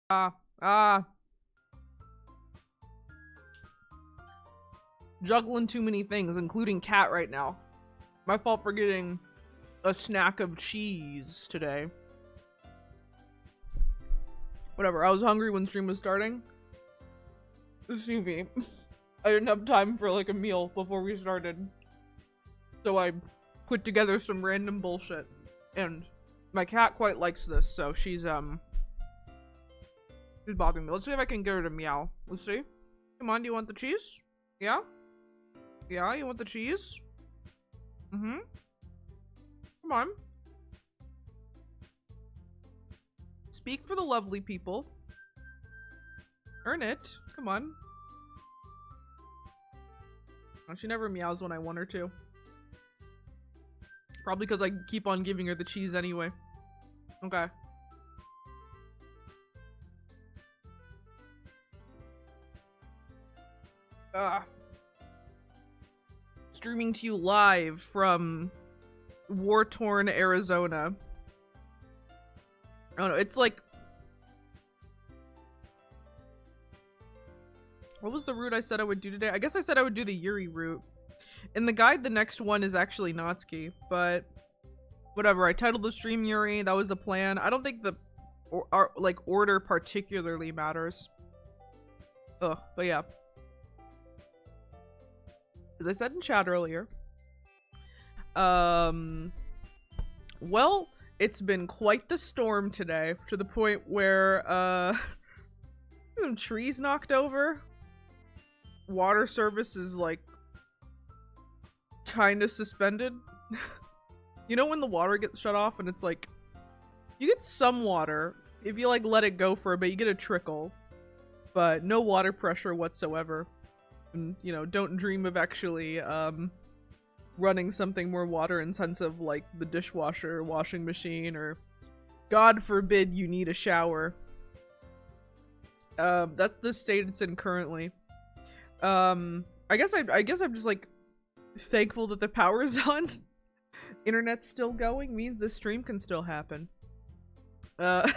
Ah. Juggling too many things, including cat right now. My fault for getting a snack of cheese today. Whatever, I was hungry when stream was starting. Excuse me. I didn't have time for like a meal before we started. So I put together some random bullshit. And my cat quite likes this, so she's bothering me. Let's see if I can get her to meow. Let's see. Come on, do you want the cheese? Yeah? Yeah, you want the cheese? Mm-hmm. Come on. Speak for the lovely people. Earn it. Come on. Oh, she never meows when I want her to. Probably because I keep on giving her the cheese anyway. Okay. Streaming to you live from war-torn Arizona. I don't know, it's like... What was the route I said I would do today? I guess I said I would do the Yuri route. In the guide, the next one is actually Natsuki, but... Whatever, I titled the stream Yuri, that was the plan. I don't think the order particularly matters. Ugh, but yeah. As I said in chat earlier. Well, it's been quite the storm today, to the point where, some trees knocked over. Water service is, like, kinda suspended. You know when the water gets shut off and it's like, you get some water. If you, like, let it go for a bit, you get a trickle. But no water pressure whatsoever. And, you know, don't dream of actually, running something more water intensive like the dishwasher, washing machine, or God forbid you need a shower. That's the state it's in currently. I guess I'm just like thankful that the power is on. Internet's still going, means the stream can still happen. But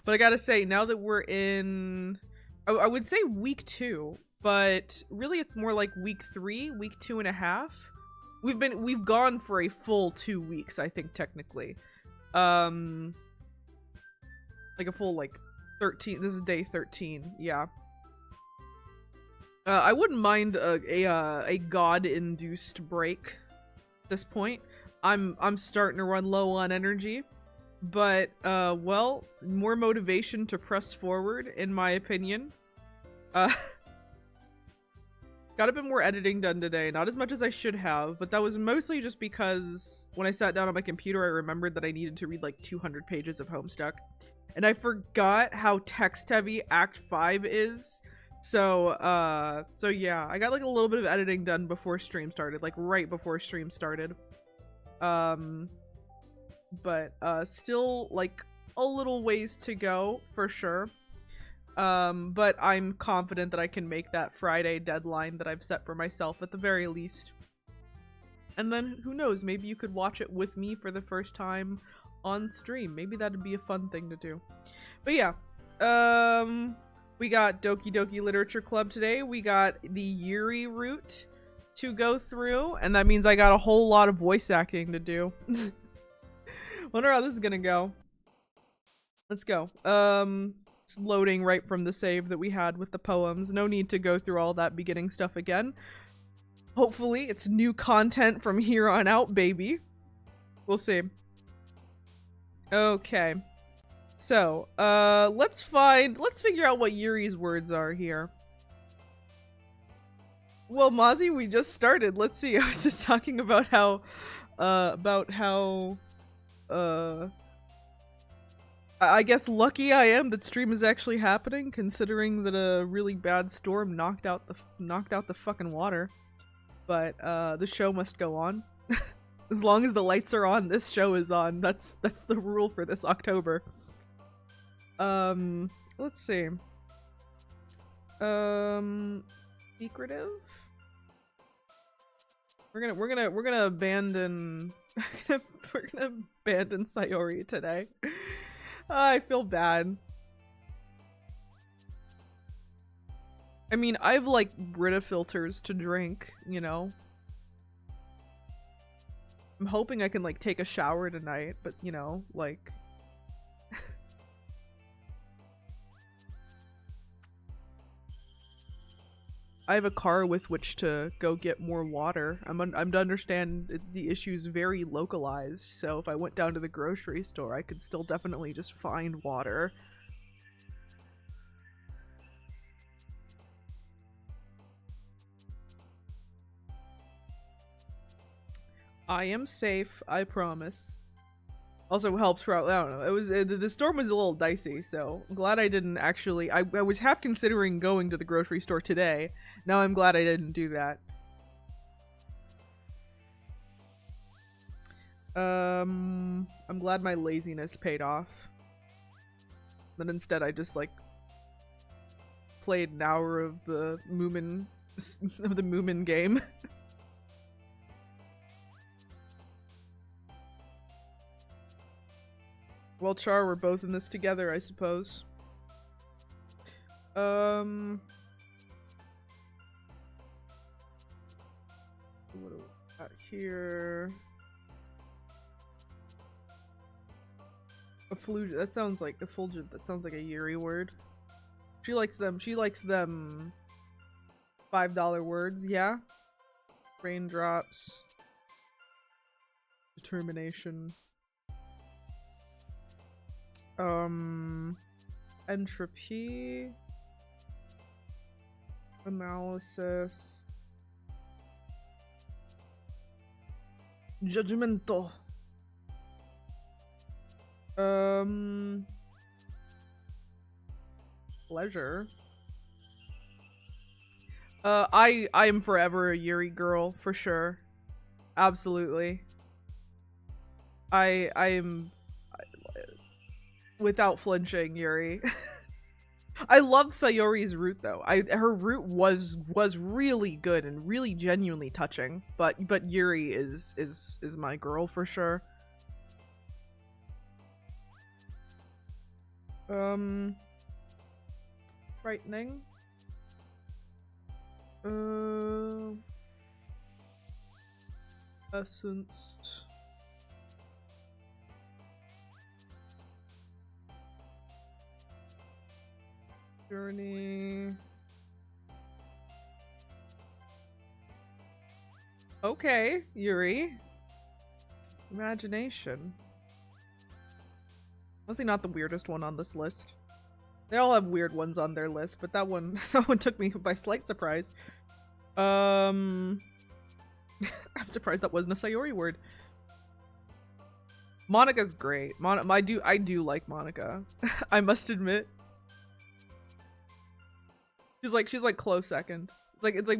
I gotta say, now that we're in, I would say week 2, but really it's more like week 3, week 2.5. We've gone for a full 2 weeks, I think, technically. Like a full, like, 13, this is day 13, yeah. I wouldn't mind a god-induced break at this point. I'm starting to run low on energy, but, well, more motivation to press forward, in my opinion. Got a bit more editing done today, not as much as I should have, but that was mostly just because when I sat down on my computer, I remembered that I needed to read like 200 pages of Homestuck. And I forgot how text-heavy Act 5 is. So yeah, I got like a little bit of editing done before stream started, like right before stream started. But still like a little ways to go, for sure. But I'm confident that I can make that Friday deadline that I've set for myself at the very least. And then, who knows, maybe you could watch it with me for the first time on stream. Maybe that'd be a fun thing to do. But yeah, we got Doki-Doki Literature Club today. We got the Yuri route to go through, and that means I got a whole lot of voice acting to do. Wonder how this is gonna go. Let's go. It's loading right from the save that we had with the poems. No need to go through all that beginning stuff again. Hopefully it's new content from here on out, baby. We'll see. Okay. So, let's figure out what Yuri's words are here. Well, Mozzie, we just started. Let's see. I was just talking about how, I guess lucky I am that stream is actually happening, considering that a really bad storm knocked out the fucking water. But the show must go on. As long as the lights are on, this show is on. That's the rule for this October. Let's see. Secretive. We're gonna abandon we're gonna abandon Sayori today. I feel bad. I mean, I have like Brita filters to drink, you know? I'm hoping I can like take a shower tonight, but you know, like... I have a car with which to go get more water. I'm to understand the issue's very localized, so if I went down to the grocery store, I could still definitely just find water. I am safe, I promise. Also helps for, I don't know, it was, the storm was a little dicey, so I'm glad I didn't actually, I was half considering going to the grocery store today. Now I'm glad I didn't do that. I'm glad my laziness paid off. But instead I just, like, played an hour of the Moomin game. Well, Char, we're both in this together, I suppose. What do we got here? Effulgent, that sounds like effulgent, that sounds like a Yuri word. She likes them $5 words, yeah? Raindrops. Determination. Entropy. Analysis. Judgmental. Pleasure. I am forever a Yuri girl, for sure. Absolutely. I am without flinching, Yuri. I love Sayori's root though. Her root was really good and really genuinely touching, but Yuri is my girl for sure. Frightening. Essenced. Journey. Okay, Yuri. Imagination. Honestly, not the weirdest one on this list. They all have weird ones on their list, but that one took me by slight surprise. I'm surprised that wasn't a Sayori word. Monika's great. I do like Monika. I must admit. She's like close second. It's like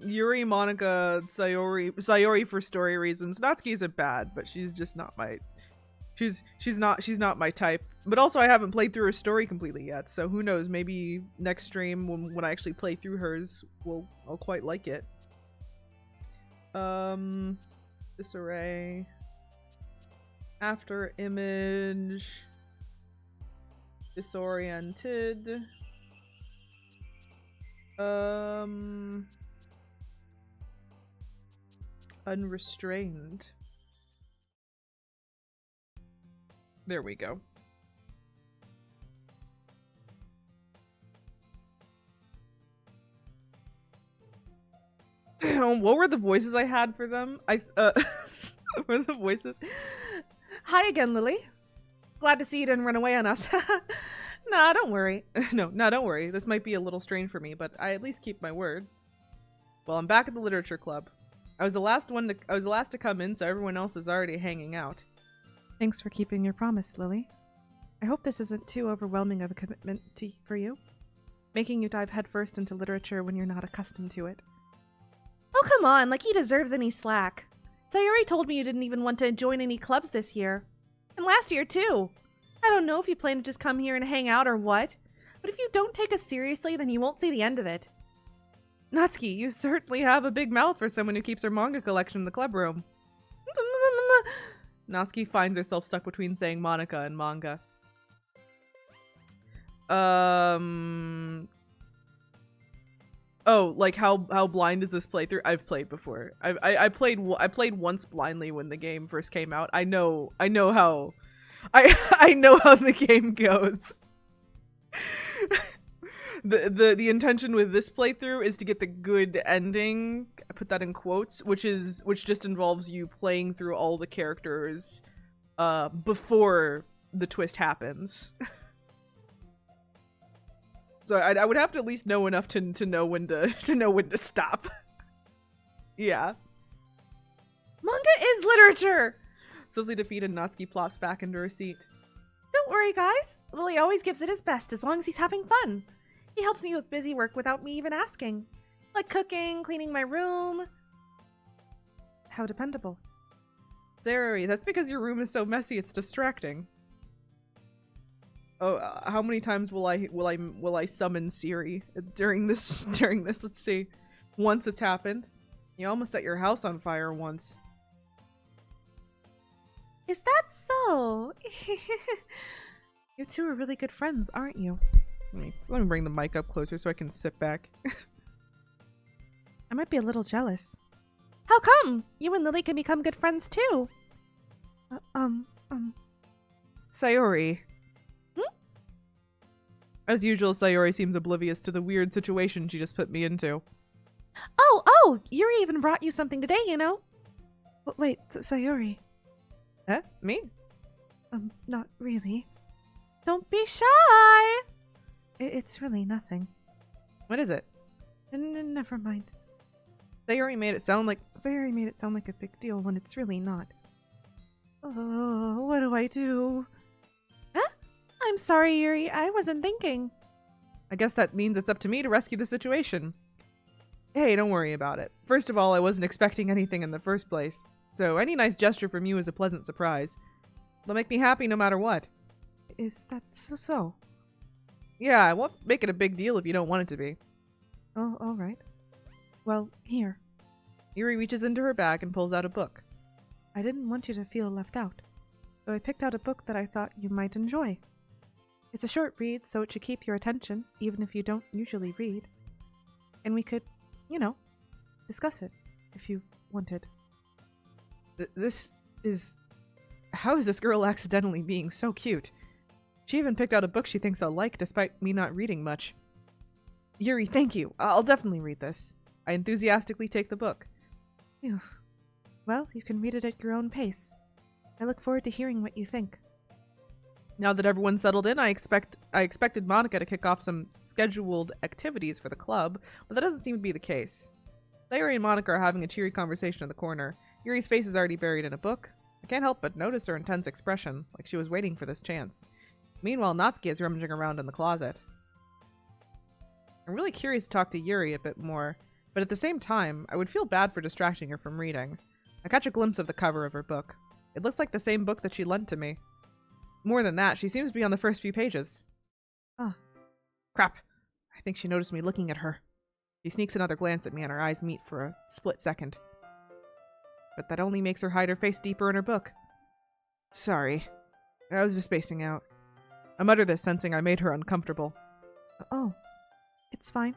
Yuri, Monika, Sayori for story reasons. Natsuki isn't bad, but she's just not my. She's not my type. But also I haven't played through her story completely yet, so who knows? Maybe next stream when I actually play through hers, I'll quite like it. Disarray. After image. Disoriented. Unrestrained. There we go. What were the voices I had for them? What were the voices? Hi again, Lily. Glad to see you didn't run away on us. Nah, don't worry. No, don't worry. This might be a little strange for me, but I at least keep my word. Well, I'm back at the literature club. I was the last to come in, so everyone else is already hanging out. Thanks for keeping your promise, Lily. I hope this isn't too overwhelming of a commitment for you, making you dive headfirst into literature when you're not accustomed to it. Oh, come on, like he deserves any slack. Sayori told me you didn't even want to join any clubs this year. And last year, too. I don't know if you plan to just come here and hang out or what, but if you don't take us seriously, then you won't see the end of it. Natsuki, you certainly have a big mouth for someone who keeps her manga collection in the club room. Natsuki finds herself stuck between saying Monika and manga. Oh, like how blind is this playthrough? I've played before. I played once blindly when the game first came out. I know how I know how the game goes. The intention with this playthrough is to get the good ending. I put that in quotes, which just involves you playing through all the characters before the twist happens. So I would have to at least know enough to know when to stop. Yeah. Manga is literature! Swiftly defeated, Natsuki plops back into her seat. Don't worry, guys. Lily always gives it his best as long as he's having fun. He helps me with busy work without me even asking. Like cooking, cleaning my room. How dependable. Sayori, that's because your room is so messy it's distracting. Oh, how many times will I summon Siri during this? Let's see. Once it's happened. You almost set your house on fire once. Is that so? You two are really good friends, aren't you? Let me bring the mic up closer so I can sit back. I might be a little jealous. How come? You and Lily can become good friends too. Sayori. As usual, Sayori seems oblivious to the weird situation she just put me into. Oh, Yuri even brought you something today, you know. Wait, Sayori. Huh? Me? Not really. Don't be shy. It's really nothing. What is it? Never mind. Sayori made it sound like a big deal when it's really not. Oh, what do I do? Huh? I'm sorry, Yuri. I wasn't thinking. I guess that means it's up to me to rescue the situation. Hey, don't worry about it. First of all, I wasn't expecting anything in the first place, so any nice gesture from you is a pleasant surprise. It'll make me happy no matter what. Is that so? Yeah, I won't make it a big deal if you don't want it to be. Oh, all right. Well, here. Yuri reaches into her bag and pulls out a book. I didn't want you to feel left out, so I picked out a book that I thought you might enjoy. It's a short read, so it should keep your attention, even if you don't usually read. And we could, discuss it, if you wanted. How is this girl accidentally being so cute? She even picked out a book she thinks I'll like, despite me not reading much. Yuri, thank you. I'll definitely read this. I enthusiastically take the book. Phew. Well, you can read it at your own pace. I look forward to hearing what you think. Now that everyone's settled in, I expected Monica to kick off some scheduled activities for the club, but that doesn't seem to be the case. Sayori and Monica are having a cheery conversation in the corner. Yuri's face is already buried in a book. I can't help but notice her intense expression, like she was waiting for this chance. Meanwhile, Natsuki is rummaging around in the closet. I'm really curious to talk to Yuri a bit more, but at the same time, I would feel bad for distracting her from reading. I catch a glimpse of the cover of her book. It looks like the same book that she lent to me. More than that, she seems to be on the first few pages. Ah. Crap. I think she noticed me looking at her. She sneaks another glance at me and our eyes meet for a split second. But that only makes her hide her face deeper in her book. Sorry. I was just spacing out. I mutter this, sensing I made her uncomfortable. Oh. It's fine.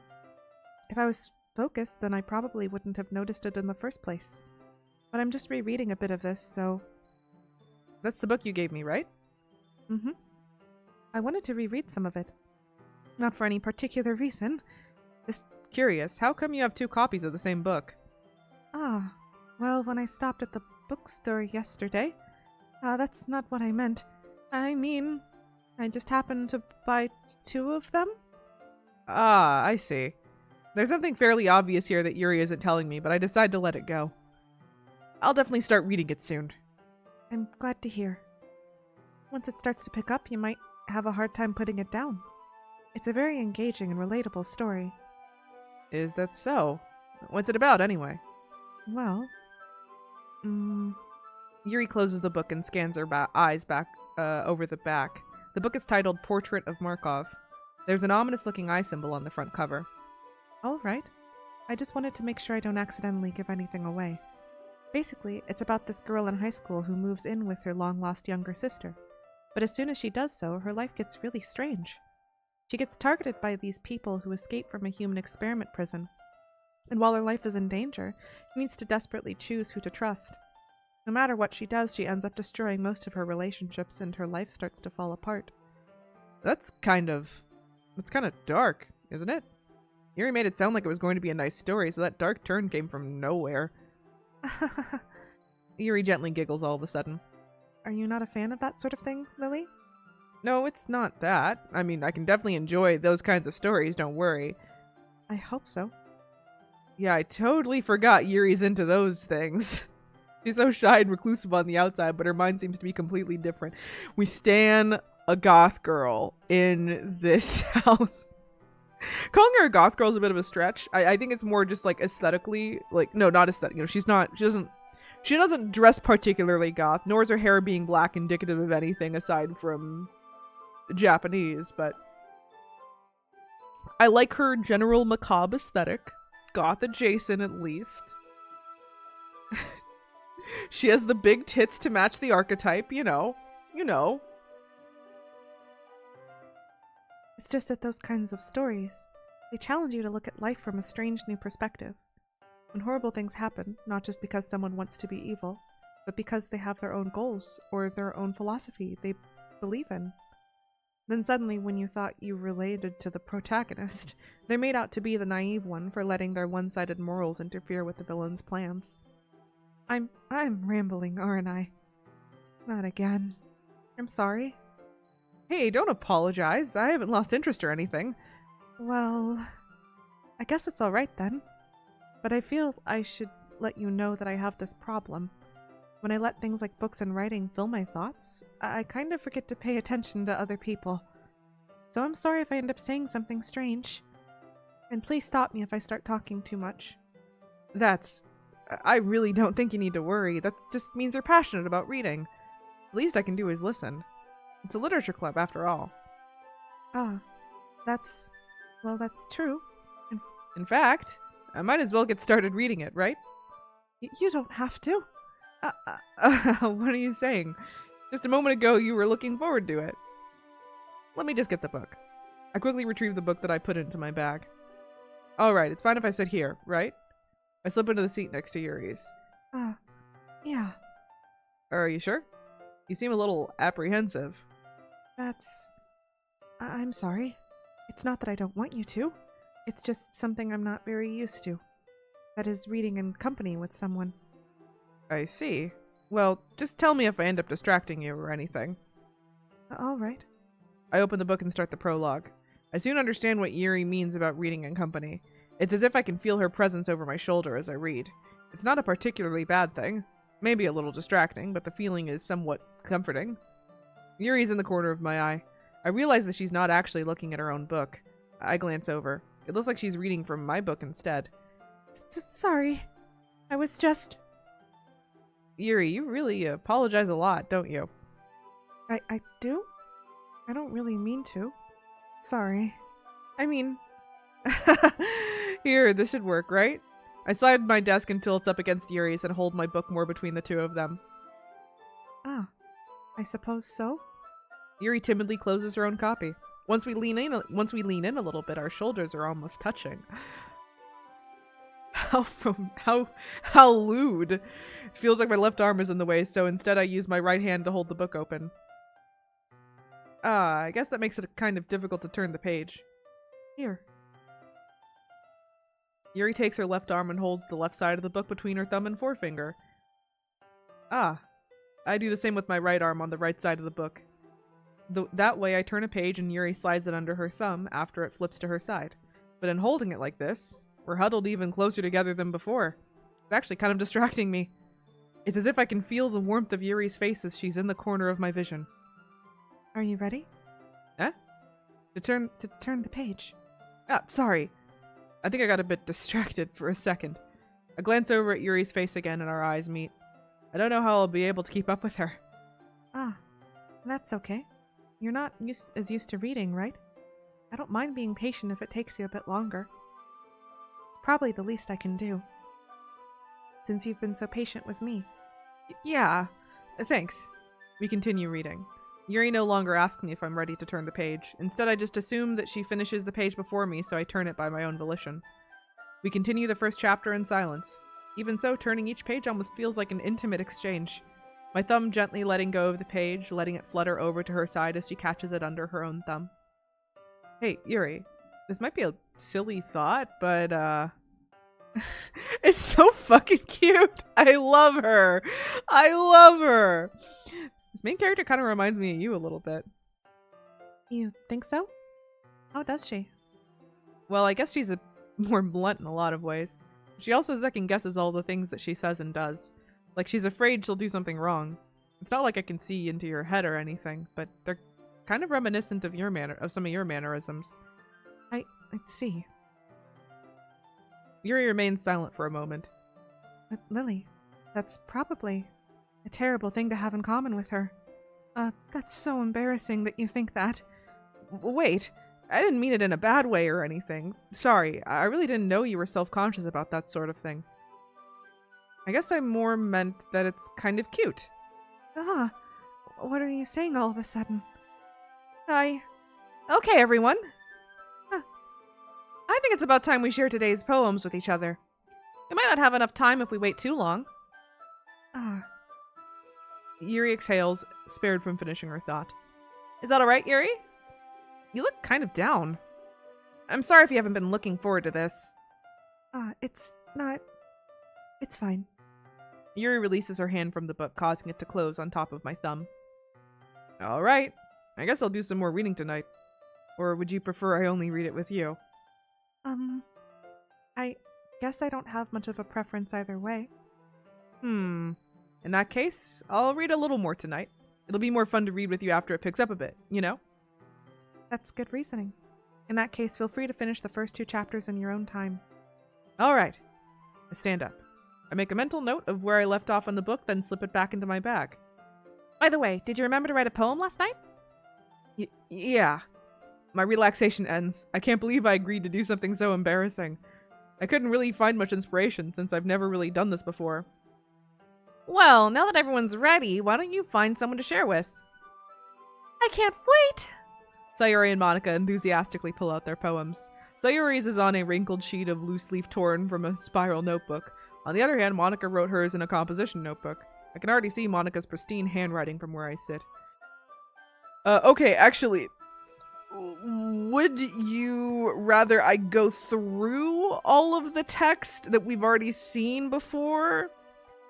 If I was focused, then I probably wouldn't have noticed it in the first place. But I'm just rereading a bit of this, so... That's the book you gave me, right? Mm-hmm. I wanted to reread some of it. Not for any particular reason. Just curious, how come you have 2 copies of the same book? Ah, well, when I stopped at the bookstore yesterday... that's not what I meant. I mean, I just happened to buy 2 of them. Ah, I see. There's something fairly obvious here that Yuri isn't telling me, but I decided to let it go. I'll definitely start reading it soon. I'm glad to hear. Once it starts to pick up, you might have a hard time putting it down. It's a very engaging and relatable story. Is that so? What's it about, anyway? Well, Yuri closes the book and scans her eyes back over the back. The book is titled Portrait of Markov. There's an ominous-looking eye symbol on the front cover. All right. I just wanted to make sure I don't accidentally give anything away. Basically, it's about this girl in high school who moves in with her long-lost younger sister. But as soon as she does so, her life gets really strange. She gets targeted by these people who escape from a human experiment prison, And while her life is in danger, she needs to desperately choose who to trust. No matter what she does, she ends up destroying most of her relationships and her life starts to fall apart. That's kind of dark, isn't it? Yuri made it sound like it was going to be a nice story, so that dark turn came from nowhere. Yuri gently giggles all of a sudden. Are you not a fan of that sort of thing, Lily? No, it's not that. I mean, I can definitely enjoy those kinds of stories, don't worry. I hope so. Yeah, I totally forgot Yuri's into those things. She's so shy and reclusive on the outside, but her mind seems to be completely different. We stan a goth girl in this house. Calling her a goth girl is a bit of a stretch. I think it's more just like aesthetically, like, no, not aesthetic. You know, she doesn't dress particularly goth, nor is her hair being black indicative of anything aside from Japanese, but I like her general macabre aesthetic. It's goth adjacent at least. She has the big tits to match the archetype, you know. It's just that those kinds of stories, they challenge you to look at life from a strange new perspective. When horrible things happen, not just because someone wants to be evil, but because they have their own goals or their own philosophy they believe in. Then suddenly, when you thought you related to the protagonist, they're made out to be the naive one for letting their one-sided morals interfere with the villain's plans. I'm rambling, aren't I? Not again. I'm sorry. Hey, don't apologize. I haven't lost interest or anything. Well, I guess it's alright then. But I feel I should let you know that I have this problem. When I let things like books and writing fill my thoughts, I kind of forget to pay attention to other people. So I'm sorry if I end up saying something strange. And please stop me if I start talking too much. I really don't think you need to worry. That just means you're passionate about reading. The least I can do is listen. It's a literature club, after all. Ah, that's true. In fact, I might as well get started reading it, right? You don't have to. What are you saying? Just a moment ago, you were looking forward to it. Let me just get the book. I quickly retrieve the book that I put into my bag. Alright, it's fine if I sit here, right? I slip into the seat next to Yuri's. Yeah. Are you sure? You seem a little apprehensive. I'm sorry. It's not that I don't want you to. It's just something I'm not very used to. That is, reading in company with someone. I see. Well, just tell me if I end up distracting you or anything. All right. I open the book and start the prologue. I soon understand what Yuri means about reading in company. It's as if I can feel her presence over my shoulder as I read. It's not a particularly bad thing. Maybe a little distracting, but the feeling is somewhat comforting. Yuri's in the corner of my eye. I realize that she's not actually looking at her own book. I glance over. It looks like she's reading from my book instead. Sorry. I was just... Yuri, you really apologize a lot, don't you? I do? I don't really mean to. Sorry. I mean... Here, this should work, right? I slide my desk until it's up against Yuri's and hold my book more between the two of them. Ah, I suppose so. Yuri timidly closes her own copy. Once we lean in a little bit, our shoulders are almost touching. How lewd. It feels like my left arm is in the way, so instead I use my right hand to hold the book open. I guess that makes it kind of difficult to turn the page. Here. Yuri takes her left arm and holds the left side of the book between her thumb and forefinger. I do the same with my right arm on the right side of the book. That way I turn a page and Yuri slides it under her thumb after it flips to her side. But in holding it like this, we're huddled even closer together than before. It's actually kind of distracting me. It's as if I can feel the warmth of Yuri's face as she's in the corner of my vision. Are you ready? Huh? To turn the page. Sorry. I think I got a bit distracted for a second. I glance over at Yuri's face again and our eyes meet. I don't know how I'll be able to keep up with her. That's okay. You're not as used to reading, right? I don't mind being patient if it takes you a bit longer. It's probably the least I can do. Since you've been so patient with me. Yeah, thanks. We continue reading. Yuri no longer asks me if I'm ready to turn the page. Instead, I just assume that she finishes the page before me, so I turn it by my own volition. We continue the first chapter in silence. Even so, turning each page almost feels like an intimate exchange. My thumb gently letting go of the page, letting it flutter over to her side as she catches it under her own thumb. Hey, Yuri, this might be a silly thought, but, it's so fucking cute. I love her. I love her. This main character kind of reminds me of you a little bit. You think so? How does she? Well, I guess she's more blunt in a lot of ways. She also second guesses all the things that she says and does. Like, she's afraid she'll do something wrong. It's not like I can see into your head or anything, but they're kind of reminiscent of some of your mannerisms. I see. Yuri remains silent for a moment. But Lily, that's probably a terrible thing to have in common with her. That's so embarrassing that you think that. Wait, I didn't mean it in a bad way or anything. Sorry, I really didn't know you were self-conscious about that sort of thing. I guess I more meant that it's kind of cute. What are you saying all of a sudden? Okay, everyone. I think it's about time we share today's poems with each other. We might not have enough time if we wait too long. Yuri exhales, spared from finishing her thought. Is that alright, Yuri? You look kind of down. I'm sorry if you haven't been looking forward to this. It's not... It's fine. Yuri releases her hand from the book, causing it to close on top of my thumb. Alright, I guess I'll do some more reading tonight. Or would you prefer I only read it with you? I guess I don't have much of a preference either way. In that case, I'll read a little more tonight. It'll be more fun to read with you after it picks up a bit, you know? That's good reasoning. In that case, feel free to finish the first 2 chapters in your own time. Alright. I stand up. I make a mental note of where I left off on the book, then slip it back into my bag. By the way, did you remember to write a poem last night? Yeah. My relaxation ends. I can't believe I agreed to do something so embarrassing. I couldn't really find much inspiration since I've never really done this before. Well, now that everyone's ready, why don't you find someone to share with? I can't wait! Sayuri and Monica enthusiastically pull out their poems. Sayuri's is on a wrinkled sheet of loose leaf torn from a spiral notebook. On the other hand, Monica wrote hers in a composition notebook. I can already see Monica's pristine handwriting from where I sit. Okay, actually, would you rather I go through all of the text that we've already seen before?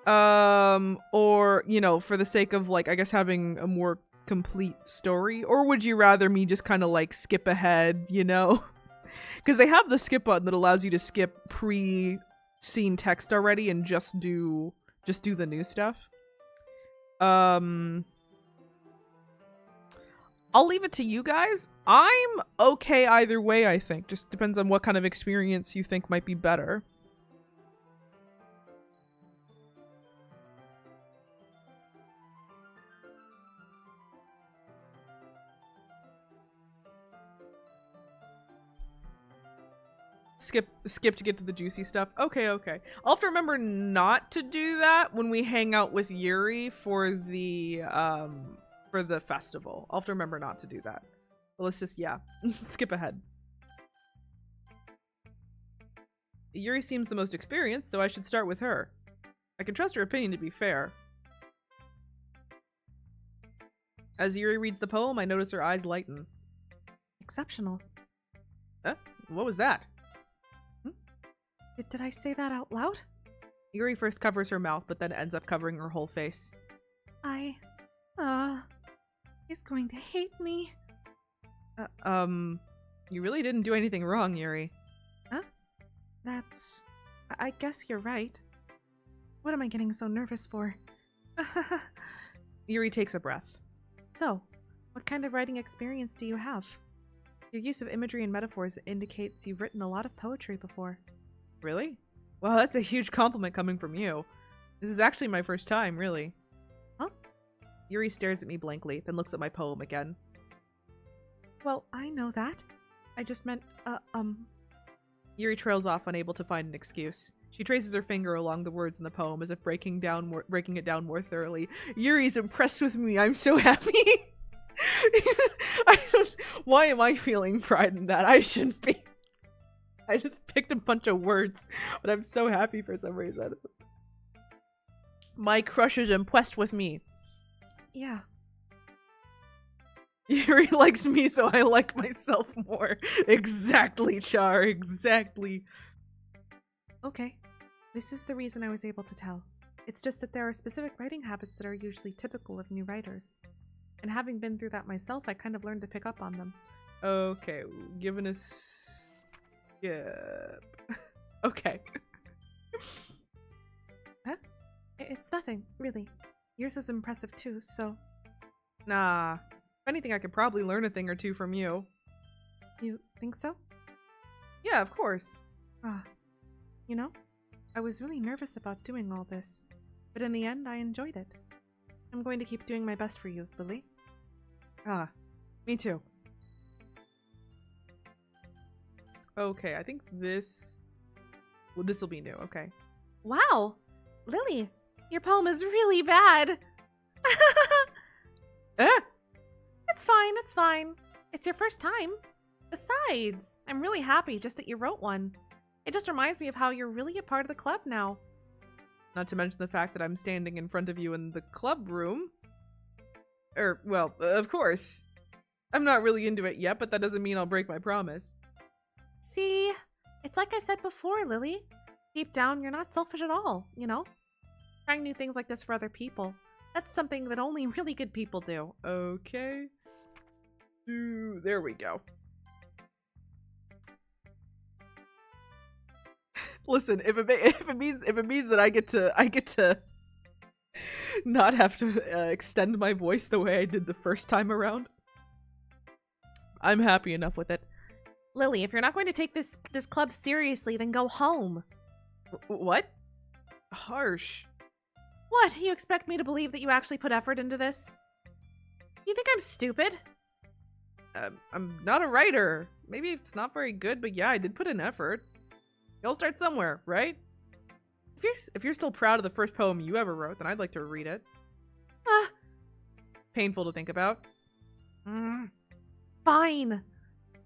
Or, you know, for the sake of, like, I guess having a more complete story? Or would you rather me just kind of, like, skip ahead, you know? Because they have the skip button that allows you to skip pre-seen text already and just do the new stuff. I'll leave it to you guys. I'm okay either way, I think. Just depends on what kind of experience you think might be better. Skip to get to the juicy stuff. Okay. I'll have to remember not to do that when we hang out with Yuri for the festival. I'll have to remember not to do that. But let's just, skip ahead. Yuri seems the most experienced, so I should start with her. I can trust her opinion to be fair. As Yuri reads the poem, I notice her eyes lighten. Exceptional. What was that? Did I say that out loud? Yuri first covers her mouth, but then ends up covering her whole face. He's going to hate me. You really didn't do anything wrong, Yuri. Huh? I guess you're right. What am I getting so nervous for? Yuri takes a breath. So, what kind of writing experience do you have? Your use of imagery and metaphors indicates you've written a lot of poetry before. Really? Well, that's a huge compliment coming from you. This is actually my first time, really. Huh? Yuri stares at me blankly, then looks at my poem again. Well, I know that. I just meant, Yuri trails off, unable to find an excuse. She traces her finger along the words in the poem as if breaking it down more thoroughly. Yuri's impressed with me. I'm so happy. Why am I feeling pride in that? I shouldn't be. I just picked a bunch of words, but I'm so happy for some reason. My crush is impressed with me. Yeah. Yuri likes me, so I like myself more. Exactly, Char. Exactly. Okay. This is the reason I was able to tell. It's just that there are specific writing habits that are usually typical of new writers. And having been through that myself, I kind of learned to pick up on them. Okay, giving us... Yeah. Okay. Huh? It's nothing, really. Yours was impressive too, so... Nah. If anything, I could probably learn a thing or two from you. You think so? Yeah, of course. Ah. You know, I was really nervous about doing all this, but in the end, I enjoyed it. I'm going to keep doing my best for you, Lily. Ah, me too. Okay, I think this... Well, this will be new, okay. Wow, Lily, your poem is really bad. Eh? It's fine, it's fine. It's your first time. Besides, I'm really happy just that you wrote one. It just reminds me of how you're really a part of the club now. Not to mention the fact that I'm standing in front of you in the club room. Well, of course. I'm not really into it yet, but that doesn't mean I'll break my promise. See, it's like I said before, Lily. Deep down, you're not selfish at all, you know? Trying new things like this for other people. That's something that only really good people do. Okay. There we go. Listen, if it means that I get to not have to extend my voice the way I did the first time around, I'm happy enough with it. Lily, if you're not going to take this club seriously, then go home. What? Harsh. What? You expect me to believe that you actually put effort into this? You think I'm stupid? I'm not a writer. Maybe it's not very good, but yeah, I did put in effort. You'll start somewhere, right? If you're still proud of the first poem you ever wrote, then I'd like to read it. Painful to think about. Fine.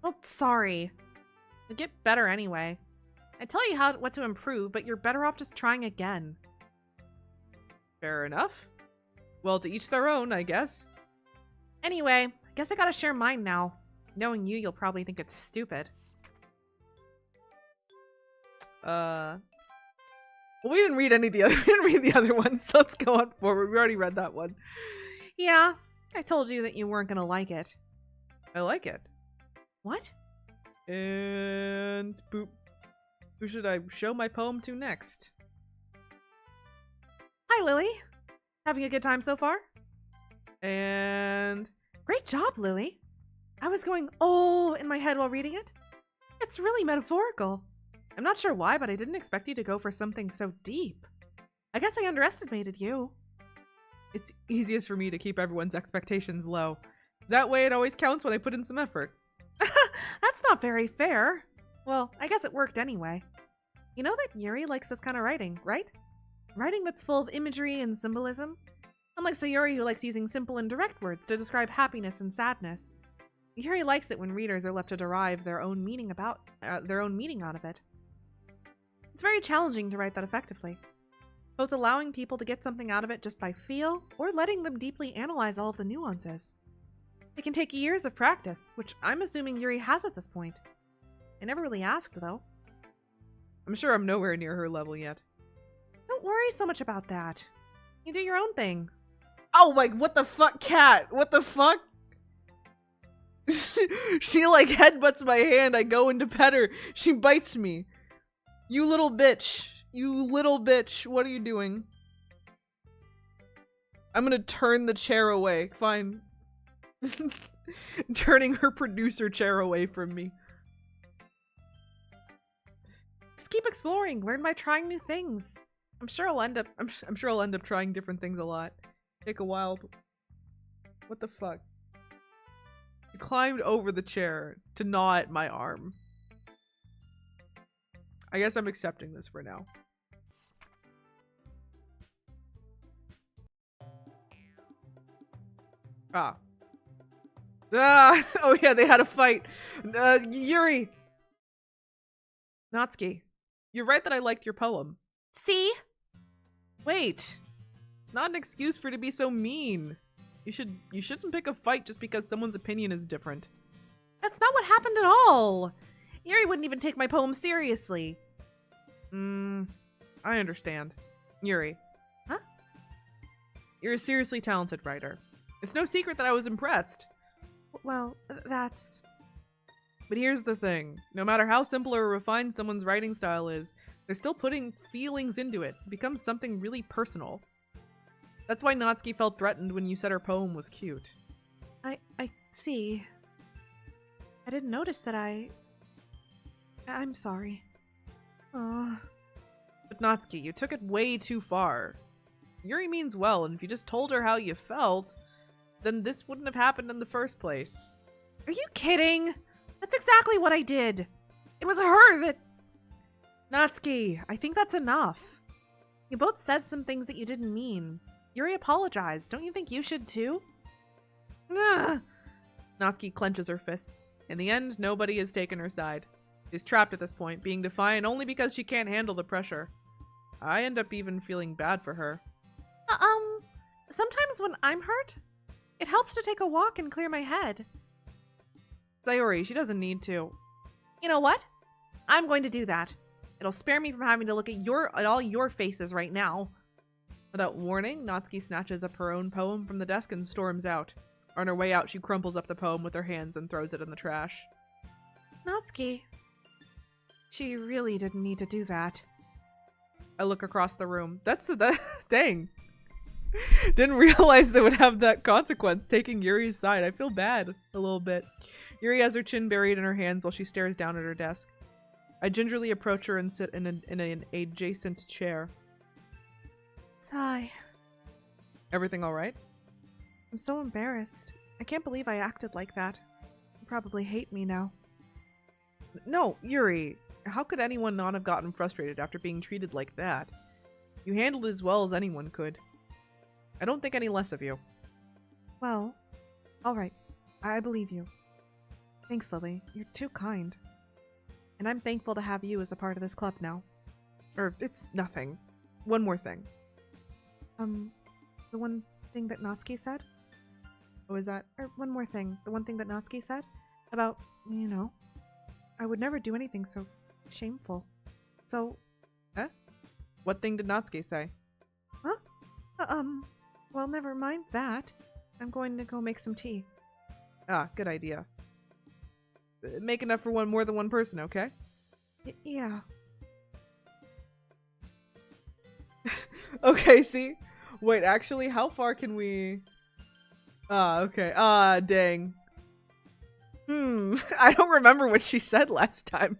Well, sorry. You'll get better anyway. I tell you what to improve, but you're better off just trying again. Fair enough. Well, to each their own, I guess. Anyway, I guess I gotta share mine now. Knowing you, you'll probably think it's stupid. Well, we didn't read any of the other. We didn't read the other ones, so let's go on forward. We already read that one. Yeah, I told you that you weren't gonna like it. I like it. What? And boop. Who should I show my poem to next? Hi, Lily. Having a good time so far? And Great job, Lily. I was going, oh, in my head while reading it. It's really metaphorical. I'm not sure why, but I didn't expect you to go for something so deep. I guess I underestimated you. it's easiest for me to keep everyone's expectations low. That way it always counts when I put in some effort. That's not very fair. Well, I guess it worked anyway. You know that Yuri likes this kind of writing, right? Writing that's full of imagery and symbolism. Unlike Sayuri, who likes using simple and direct words to describe happiness and sadness. Yuri likes it when readers are left to derive their own meaning out of it. It's very challenging to write that effectively, both allowing people to get something out of it just by feel, or letting them deeply analyze all of the nuances. It can take years of practice, which I'm assuming Yuri has at this point. I never really asked, though. I'm sure I'm nowhere near her level yet. Don't worry so much about that. You do your own thing. Oh, like, what the fuck, cat? What the fuck? She, like, headbutts my hand. I go in to pet her. She bites me. You little bitch. You little bitch. What are you doing? I'm gonna turn the chair away. Fine. Turning her producer chair away from me. Just keep exploring. Learn by trying new things. I'm sure I'll end up trying different things a lot. Take a while. But what the fuck? She climbed over the chair to gnaw at my arm. I guess I'm accepting this for now. Ah. Ah! Oh yeah, they had a fight. Yuri! Natsuki, you're right that I liked your poem. See? Wait. It's not an excuse for you to be so mean. You shouldn't pick a fight just because someone's opinion is different. That's not what happened at all. Yuri wouldn't even take my poem seriously. I understand. Yuri. Huh? You're a seriously talented writer. It's no secret that I was impressed. Well, that's... But here's the thing. No matter how simple or refined someone's writing style is, they're still putting feelings into it. It becomes something really personal. That's why Natsuki felt threatened when you said her poem was cute. I see. I didn't notice that I'm sorry. Oh. But Natsuki, you took it way too far. Yuri means well, and if you just told her how you felt, then this wouldn't have happened in the first place. Are you kidding? That's exactly what I did. It was her that... Natsuki, I think that's enough. You both said some things that you didn't mean. Yuri apologized. Don't you think you should too? Ugh. Natsuki clenches her fists. In the end, nobody has taken her side. She's trapped at this point, being defiant only because she can't handle the pressure. I end up even feeling bad for her. Sometimes when I'm hurt, it helps to take a walk and clear my head. Sayori, she doesn't need to. You know what? I'm going to do that. It'll spare me from having to look at all your faces right now. Without warning, Natsuki snatches up her own poem from the desk and storms out. On her way out, she crumples up the poem with her hands and throws it in the trash. Natsuki. She really didn't need to do that. I look across the room. Dang. Didn't realize they would have that consequence, taking Yuri's side. I feel bad a little bit. Yuri has her chin buried in her hands while she stares down at her desk. I gingerly approach her and sit in an adjacent chair. Sigh. Everything all right? I'm so embarrassed. I can't believe I acted like that. You probably hate me now. No, Yuri. How could anyone not have gotten frustrated after being treated like that? You handled it as well as anyone could. I don't think any less of you. Well, alright. I believe you. Thanks, Lily. You're too kind. And I'm thankful to have you as a part of this club now. It's nothing. One more thing. The one thing that Natsuki said? What was that? One more thing. The one thing that Natsuki said? About, I would never do anything so shameful. So... Huh? What thing did Natsuki say? Huh? Well, never mind that. I'm going to go make some tea. Ah, good idea. Make enough for more than one person, okay? Yeah. Okay, see? Wait, actually, how far can we... okay. Dang. I don't remember what she said last time.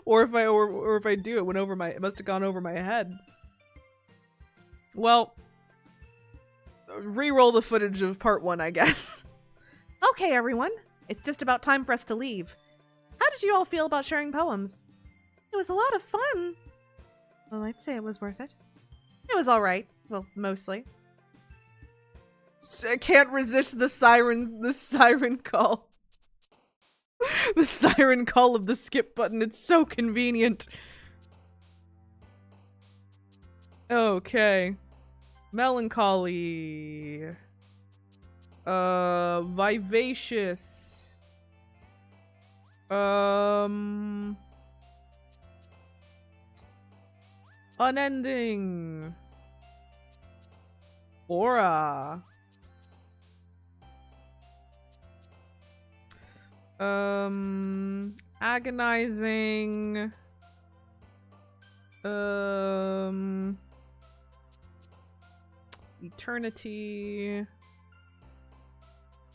or if I do, it must have gone over my head. Well, re-roll the footage of part 1, I guess. Okay, everyone. It's just about time for us to leave. How did you all feel about sharing poems? It was a lot of fun. Well, I'd say it was worth it. It was alright. Well, mostly. I can't resist the siren call. The siren call of the skip button. It's so convenient. Okay. Melancholy. Vivacious. Unending. Aura. Agonizing. Eternity.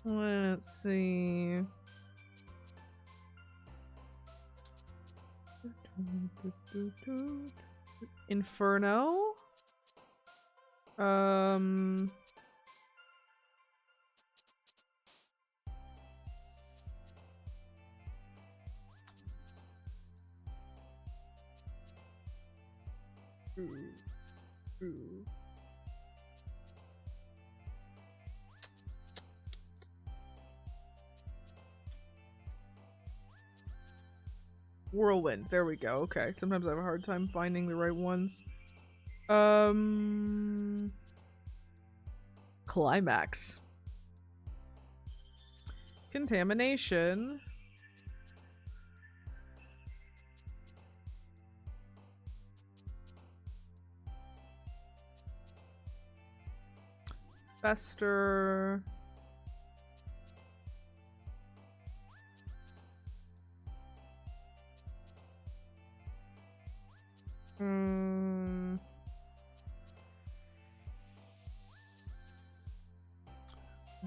Let's see. Inferno. Whirlwind. There we go. Okay. Sometimes I have a hard time finding the right ones. Climax. Contamination. Fester.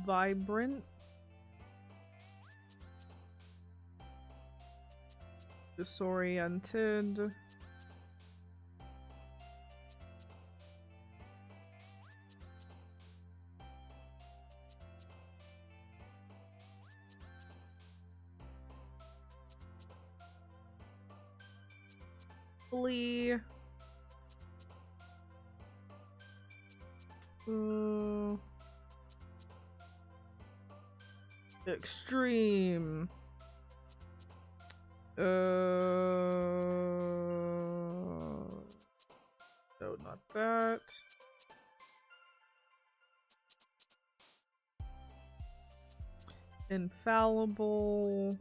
Vibrant. Disoriented. Flee. Extreme. No, not that. Infallible.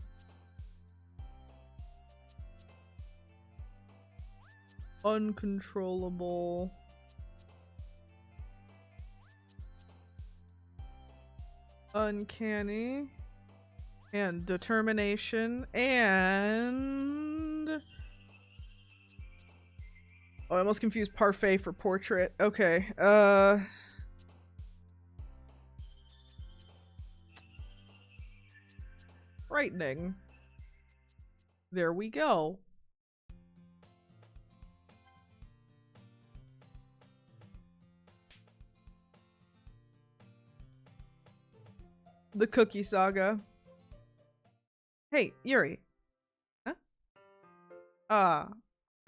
Uncontrollable. Uncanny. And determination. And... oh, I almost confused parfait for portrait. Okay. Frightening. There we go. The Cookie Saga. Hey, Yuri. Huh?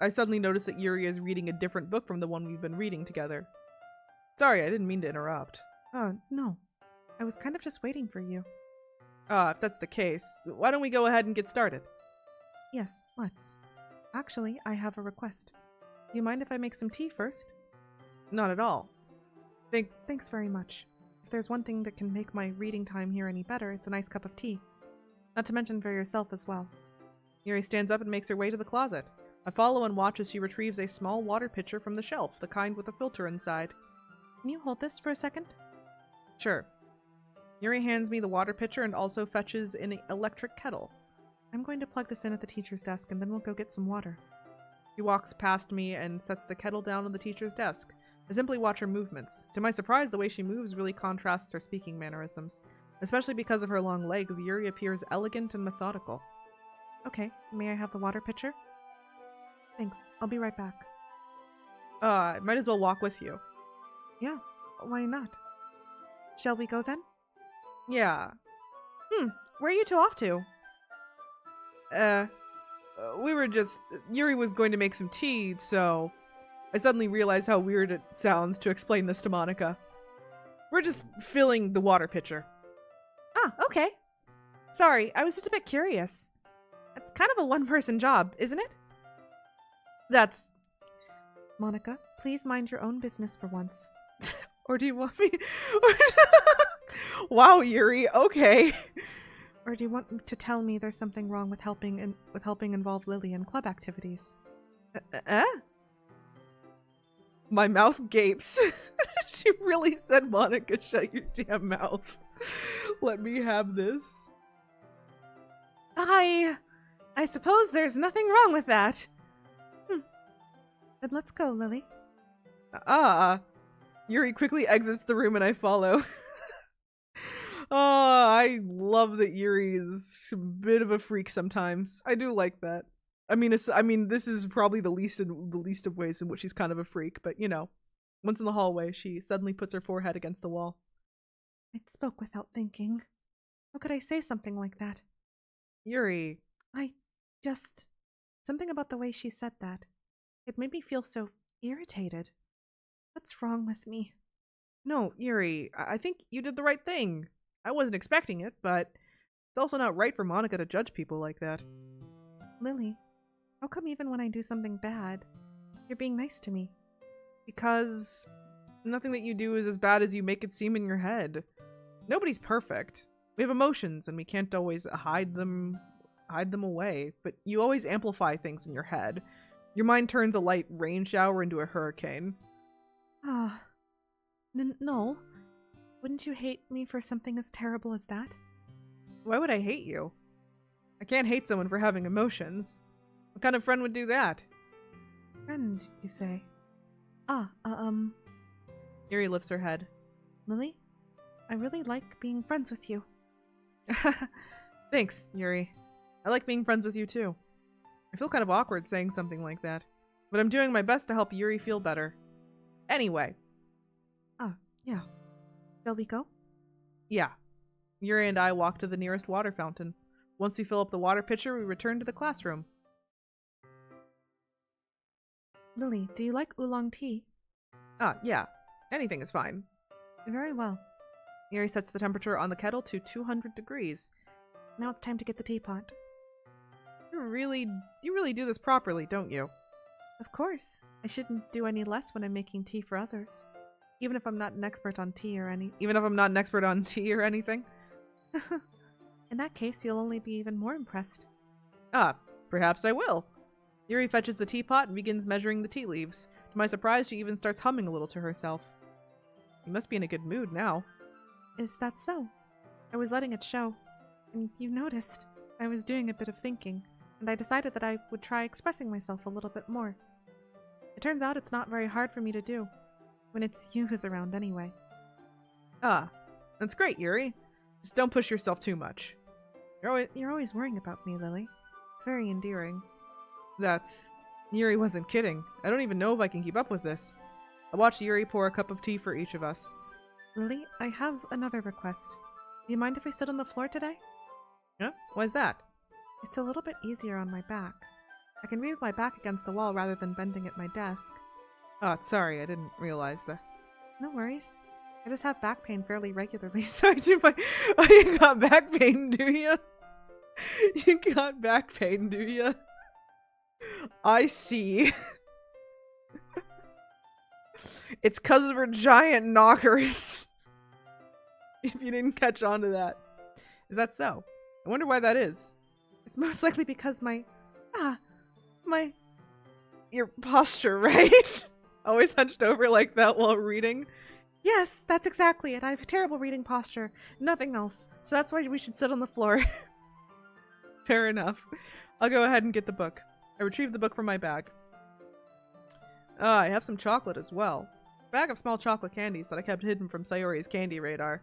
I suddenly noticed that Yuri is reading a different book from the one we've been reading together. Sorry, I didn't mean to interrupt. No. I was kind of just waiting for you. If that's the case, why don't we go ahead and get started? Yes, let's. Actually, I have a request. Do you mind if I make some tea first? Not at all. Thanks very much. If there's one thing that can make my reading time here any better, it's a nice cup of tea. Not to mention for yourself as well. Yuri stands up and makes her way to the closet. I follow and watch as she retrieves a small water pitcher from the shelf, the kind with a filter inside. Can you hold this for a second? Sure. Yuri hands me the water pitcher and also fetches an electric kettle. I'm going to plug this in at the teacher's desk and then we'll go get some water. She walks past me and sets the kettle down on the teacher's desk. I simply watch her movements. To my surprise, the way she moves really contrasts her speaking mannerisms. Especially because of her long legs, Yuri appears elegant and methodical. Okay, may I have the water pitcher? Thanks, I'll be right back. I might as well walk with you. Yeah, why not? Shall we go then? Yeah. Where are you two off to? We were just... Yuri was going to make some tea, so... I suddenly realized how weird it sounds to explain this to Monica. We're just filling the water pitcher. Ah, okay. Sorry, I was just a bit curious. It's kind of a one-person job, isn't it? That's... Monica, please mind your own business for once. Or do you want me... Wow, Yuri, okay. Or do you want to tell me there's something wrong with helping involve Lily in club activities? My mouth gapes. She really said, Monica, shut your damn mouth. Let me have this. I suppose there's nothing wrong with that. Then let's go, Lily. Yuri quickly exits the room and I follow. I love that Yuri is a bit of a freak sometimes. I do like that. I mean, this is probably the least of ways in which she's kind of a freak, but you know, once in the hallway, she suddenly puts her forehead against the wall. I spoke without thinking. How could I say something like that? Yuri. Something about the way she said that. It made me feel so irritated. What's wrong with me? No, Yuri, I think you did the right thing. I wasn't expecting it, but it's also not right for Monica to judge people like that. Lily, How come even when I do something bad, you're being nice to me? Because nothing that you do is as bad as you make it seem in your head. Nobody's perfect. We have emotions and we can't always hide them away, but you always amplify things in your head. Your mind turns a light rain shower into a hurricane. Ah. No. Wouldn't you hate me for something as terrible as that? Why would I hate you? I can't hate someone for having emotions. What kind of friend would do that? Friend, you say? Yuri lifts her head. Lily? I really like being friends with you. Thanks, Yuri. I like being friends with you too. I feel kind of awkward saying something like that, but I'm doing my best to help Yuri feel better. Anyway. Yeah. Shall we go? Yeah. Yuri and I walk to the nearest water fountain. Once we fill up the water pitcher, we return to the classroom. Lily, do you like oolong tea? Yeah. Anything is fine. Very well. Yuri sets the temperature on the kettle to 200 degrees. Now it's time to get the teapot. You really do this properly, don't you? Of course. I shouldn't do any less when I'm making tea for others. Even if I'm not an expert on tea or anything. In that case, you'll only be even more impressed. Perhaps I will. Yuri fetches the teapot and begins measuring the tea leaves. To my surprise, she even starts humming a little to herself. You must be in a good mood now. Is that so? I was letting it show. And you noticed. I was doing a bit of thinking, and I decided that I would try expressing myself a little bit more. It turns out it's not very hard for me to do, when it's you who's around anyway. That's great, Yuri. Just don't push yourself too much. You're always worrying about me, Lily. It's very endearing. Yuri wasn't kidding. I don't even know if I can keep up with this. I watched Yuri pour a cup of tea for each of us. Lily, I have another request. Do you mind if I sit on the floor today? Huh? Why's that? It's a little bit easier on my back. I can read with my back against the wall rather than bending at my desk. Sorry, I didn't realize that. No worries. I just have back pain fairly regularly. Sorry, you got back pain, do you? You got back pain, do you? I see. It's 'cause of her giant knockers. If you didn't catch on to that. Is that so? I wonder why that is. It's most likely because your posture, right? Always hunched over like that while reading. Yes, that's exactly it. I have a terrible reading posture. Nothing else. So that's why we should sit on the floor. Fair enough. I'll go ahead and get the book. I retrieve the book from my bag. I have some chocolate as well. A bag of small chocolate candies that I kept hidden from Sayori's candy radar.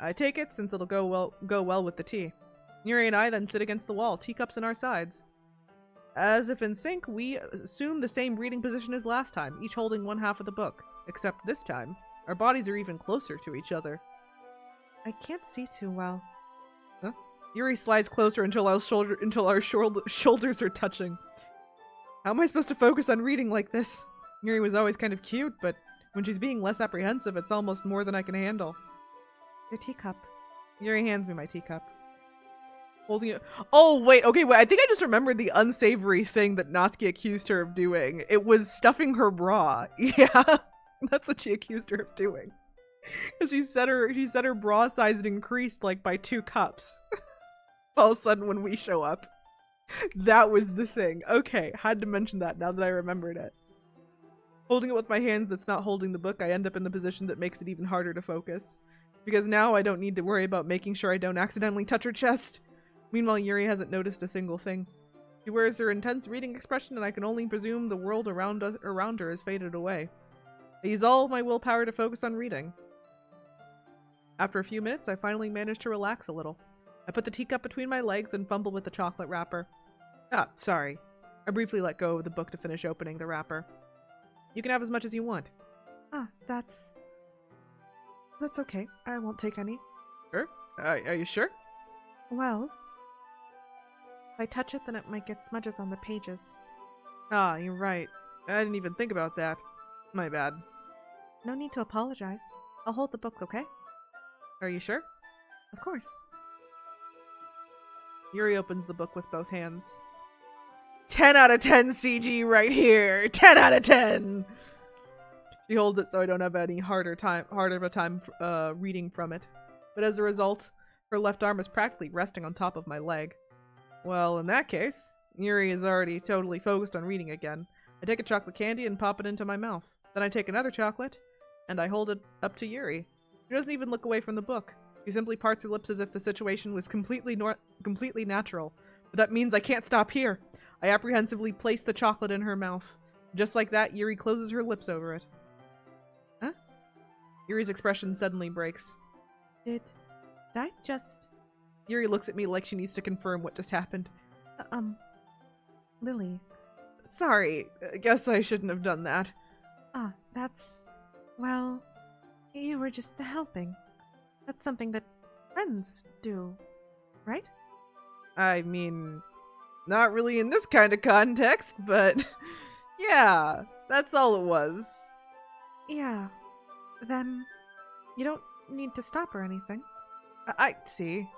I take it since it'll go well with the tea. Yuri and I then sit against the wall, teacups in our sides. As if in sync, we assume the same reading position as last time, each holding one half of the book. Except this time, our bodies are even closer to each other. I can't see too well. Huh? Yuri slides closer until our shoulders are touching. How am I supposed to focus on reading like this? Yuri was always kind of cute, but when she's being less apprehensive, it's almost more than I can handle. Your teacup. Yuri hands me my teacup. Holding it. Oh, wait. Okay, wait. I think I just remembered the unsavory thing that Natsuki accused her of doing. It was stuffing her bra. Yeah, that's what she accused her of doing. Because she said her bra size had increased like by 2 cups. All of a sudden when we show up. That was the thing. Okay, had to mention that now that I remembered it. Holding it with my hands that's not holding the book, I end up in the position that makes it even harder to focus. Because now I don't need to worry about making sure I don't accidentally touch her chest. Meanwhile, Yuri hasn't noticed a single thing. She wears her intense reading expression, and I can only presume the world around her has faded away. I use all of my willpower to focus on reading. After a few minutes, I finally manage to relax a little. I put the teacup between my legs and fumble with the chocolate wrapper. Sorry. I briefly let go of the book to finish opening the wrapper. You can have as much as you want. That's okay. I won't take any. Sure? Are you sure? Well, if I touch it, then it might get smudges on the pages. You're right. I didn't even think about that. My bad. No need to apologize. I'll hold the book, okay? Are you sure? Of course. Yuri opens the book with both hands. 10 out of 10 CG right here. 10 out of 10. She holds it so I don't have any harder of a time reading from it. But as a result, her left arm is practically resting on top of my leg. Well, in that case, Yuri is already totally focused on reading again. I take a chocolate candy and pop it into my mouth. Then I take another chocolate, and I hold it up to Yuri. She doesn't even look away from the book. She simply parts her lips as if the situation was completely natural. But that means I can't stop here. I apprehensively place the chocolate in her mouth. Just like that, Yuri closes her lips over it. Huh? Yuri's expression suddenly breaks. Did I just... Yuri looks at me like she needs to confirm what just happened. Lily. Sorry, I guess I shouldn't have done that. That's... Well, you were just helping. That's something that friends do, right? I mean, not really in this kind of context, but yeah, that's all it was. Yeah. Then you don't need to stop or anything. I see.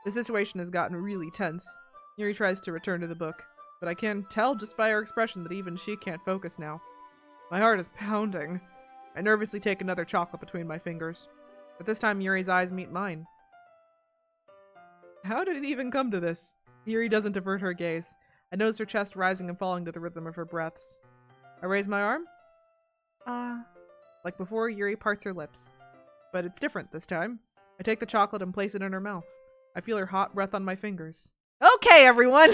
The situation has gotten really tense. Yuri tries to return to the book, but I can tell just by her expression that even she can't focus now. My heart is pounding. I nervously take another chocolate between my fingers, but this time Yuri's eyes meet mine. How did it even come to this? Yuri doesn't avert her gaze. I notice her chest rising and falling to the rhythm of her breaths. I raise my arm. Like before, Yuri parts her lips. But it's different this time. I take the chocolate and place it in her mouth. I feel her hot breath on my fingers. Okay, everyone!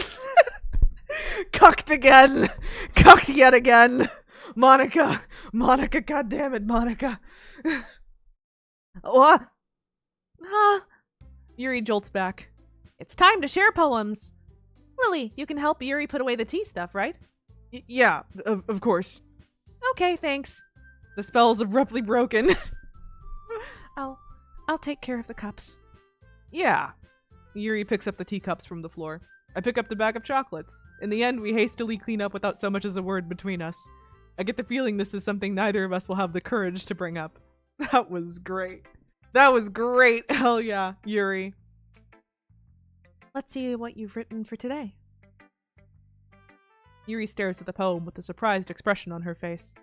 Cucked again! Cucked yet again! Monica! Monica, goddammit, Monica! What? Yuri jolts back. It's time to share poems. Lily, you can help Yuri put away the tea stuff, right? Yeah, of course. Okay, thanks. The spell is abruptly broken. I'll take care of the cups. Yeah. Yuri picks up the teacups from the floor. I pick up the bag of chocolates. In the end, we hastily clean up without so much as a word between us. I get the feeling this is something neither of us will have the courage to bring up. That was great. That was great. Hell yeah, Yuri. Let's see what you've written for today. Yuri stares at the poem with a surprised expression on her face.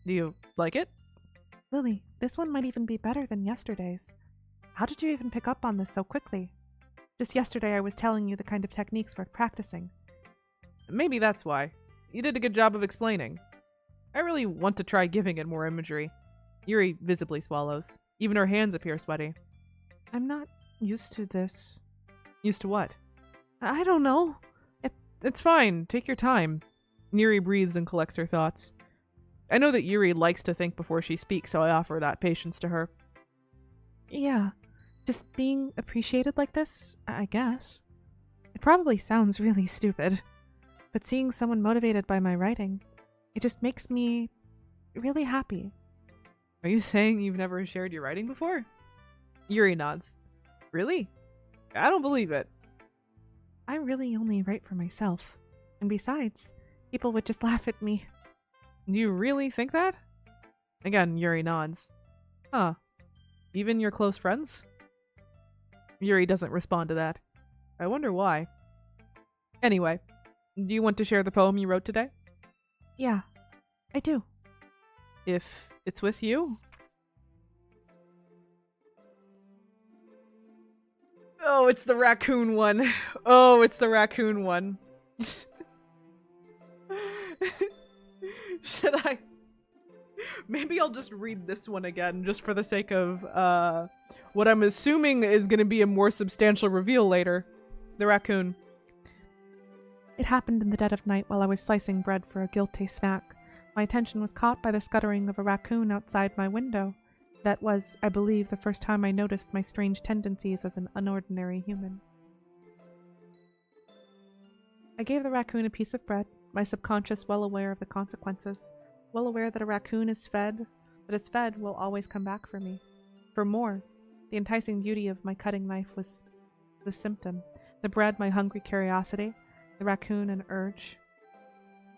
Do you like it? Lily, this one might even be better than yesterday's. How did you even pick up on this so quickly? Just yesterday I was telling you the kind of techniques worth practicing. Maybe that's why. You did a good job of explaining. I really want to try giving it more imagery. Yuri visibly swallows. Even her hands appear sweaty. I'm not used to this. Used to what? I don't know. It's fine. Take your time. Yuri breathes and collects her thoughts. I know that Yuri likes to think before she speaks, so I offer that patience to her. Yeah. Just being appreciated like this, I guess. It probably sounds really stupid, but seeing someone motivated by my writing, it just makes me really happy. Are you saying you've never shared your writing before? Yuri nods. Really? I don't believe it. I really only write for myself. And besides, people would just laugh at me. Do you really think that? Again, Yuri nods. Huh. Even your close friends? Yuri doesn't respond to that. I wonder why. Anyway, do you want to share the poem you wrote today? Yeah, I do. If it's with you? Oh, it's the raccoon one. Oh, it's the raccoon one. Should I? Maybe I'll just read this one again, just for the sake of, what I'm assuming is going to be a more substantial reveal later. The raccoon. It happened in the dead of night while I was slicing bread for a guilty snack. My attention was caught by the scuttering of a raccoon outside my window. That was, I believe, the first time I noticed my strange tendencies as an unordinary human. I gave the raccoon a piece of bread, my subconscious well aware of the consequences, well aware that a raccoon is fed, that is fed will always come back for me. For more, the enticing beauty of my cutting knife was the symptom, the bread my hungry curiosity, the raccoon an urge.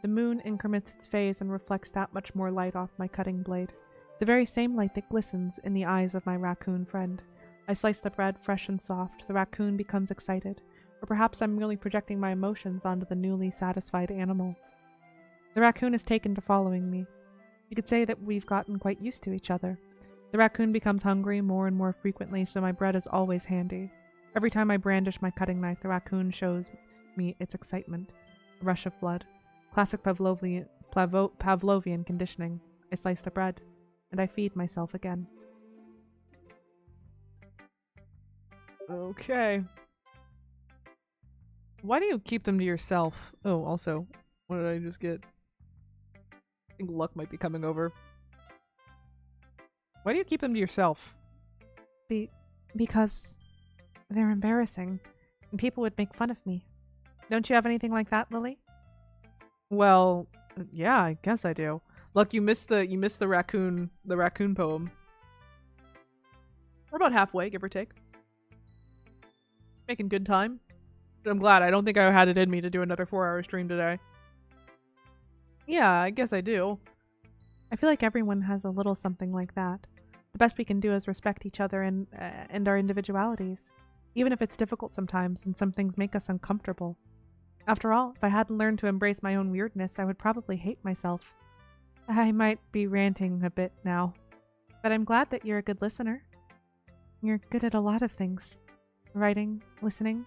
The moon increments its phase and reflects that much more light off my cutting blade, the very same light that glistens in the eyes of my raccoon friend. I slice the bread fresh and soft. The raccoon becomes excited. Or perhaps I'm merely projecting my emotions onto the newly satisfied animal. The raccoon has taken to following me. You could say that we've gotten quite used to each other. The raccoon becomes hungry more and more frequently, so my bread is always handy. Every time I brandish my cutting knife, the raccoon shows me its excitement. A rush of blood. Classic Pavlovian conditioning. I slice the bread, and I feed myself again. Okay. Why do you keep them to yourself? Oh, also, what did I just get? I think luck might be coming over. Why do you keep them to yourself? Because they're embarrassing, and people would make fun of me. Don't you have anything like that, Lily? Well, yeah, I guess I do. Look, you missed the raccoon poem. We're about halfway, give or take. Making good time. I'm glad. I don't think I had it in me to do another 4-hour stream today. Yeah, I guess I do. I feel like everyone has a little something like that. The best we can do is respect each other and our individualities, even if it's difficult sometimes and some things make us uncomfortable. After all, if I hadn't learned to embrace my own weirdness, I would probably hate myself. I might be ranting a bit now, but I'm glad that you're a good listener. You're good at a lot of things. Writing, listening.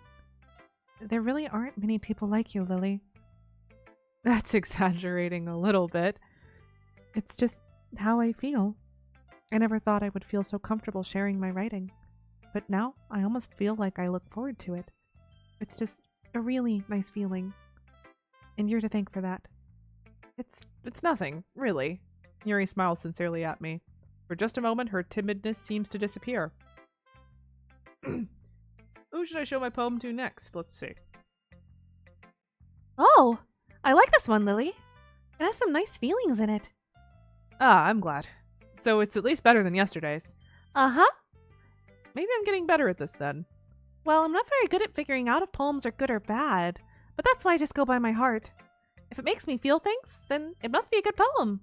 There really aren't many people like you, Lily. That's exaggerating a little bit. It's just how I feel. I never thought I would feel so comfortable sharing my writing, but now I almost feel like I look forward to it. It's just a really nice feeling, and you're to thank for that. It's nothing, really. Yuri smiles sincerely at me. For just a moment, her timidness seems to disappear. Who should I show my poem to next? Let's see. Oh, I like this one, Lily. It has some nice feelings in it. Ah, I'm glad. So it's at least better than yesterday's. Uh-huh. Maybe I'm getting better at this then. Well, I'm not very good at figuring out if poems are good or bad, but that's why I just go by my heart. If it makes me feel things, then it must be a good poem.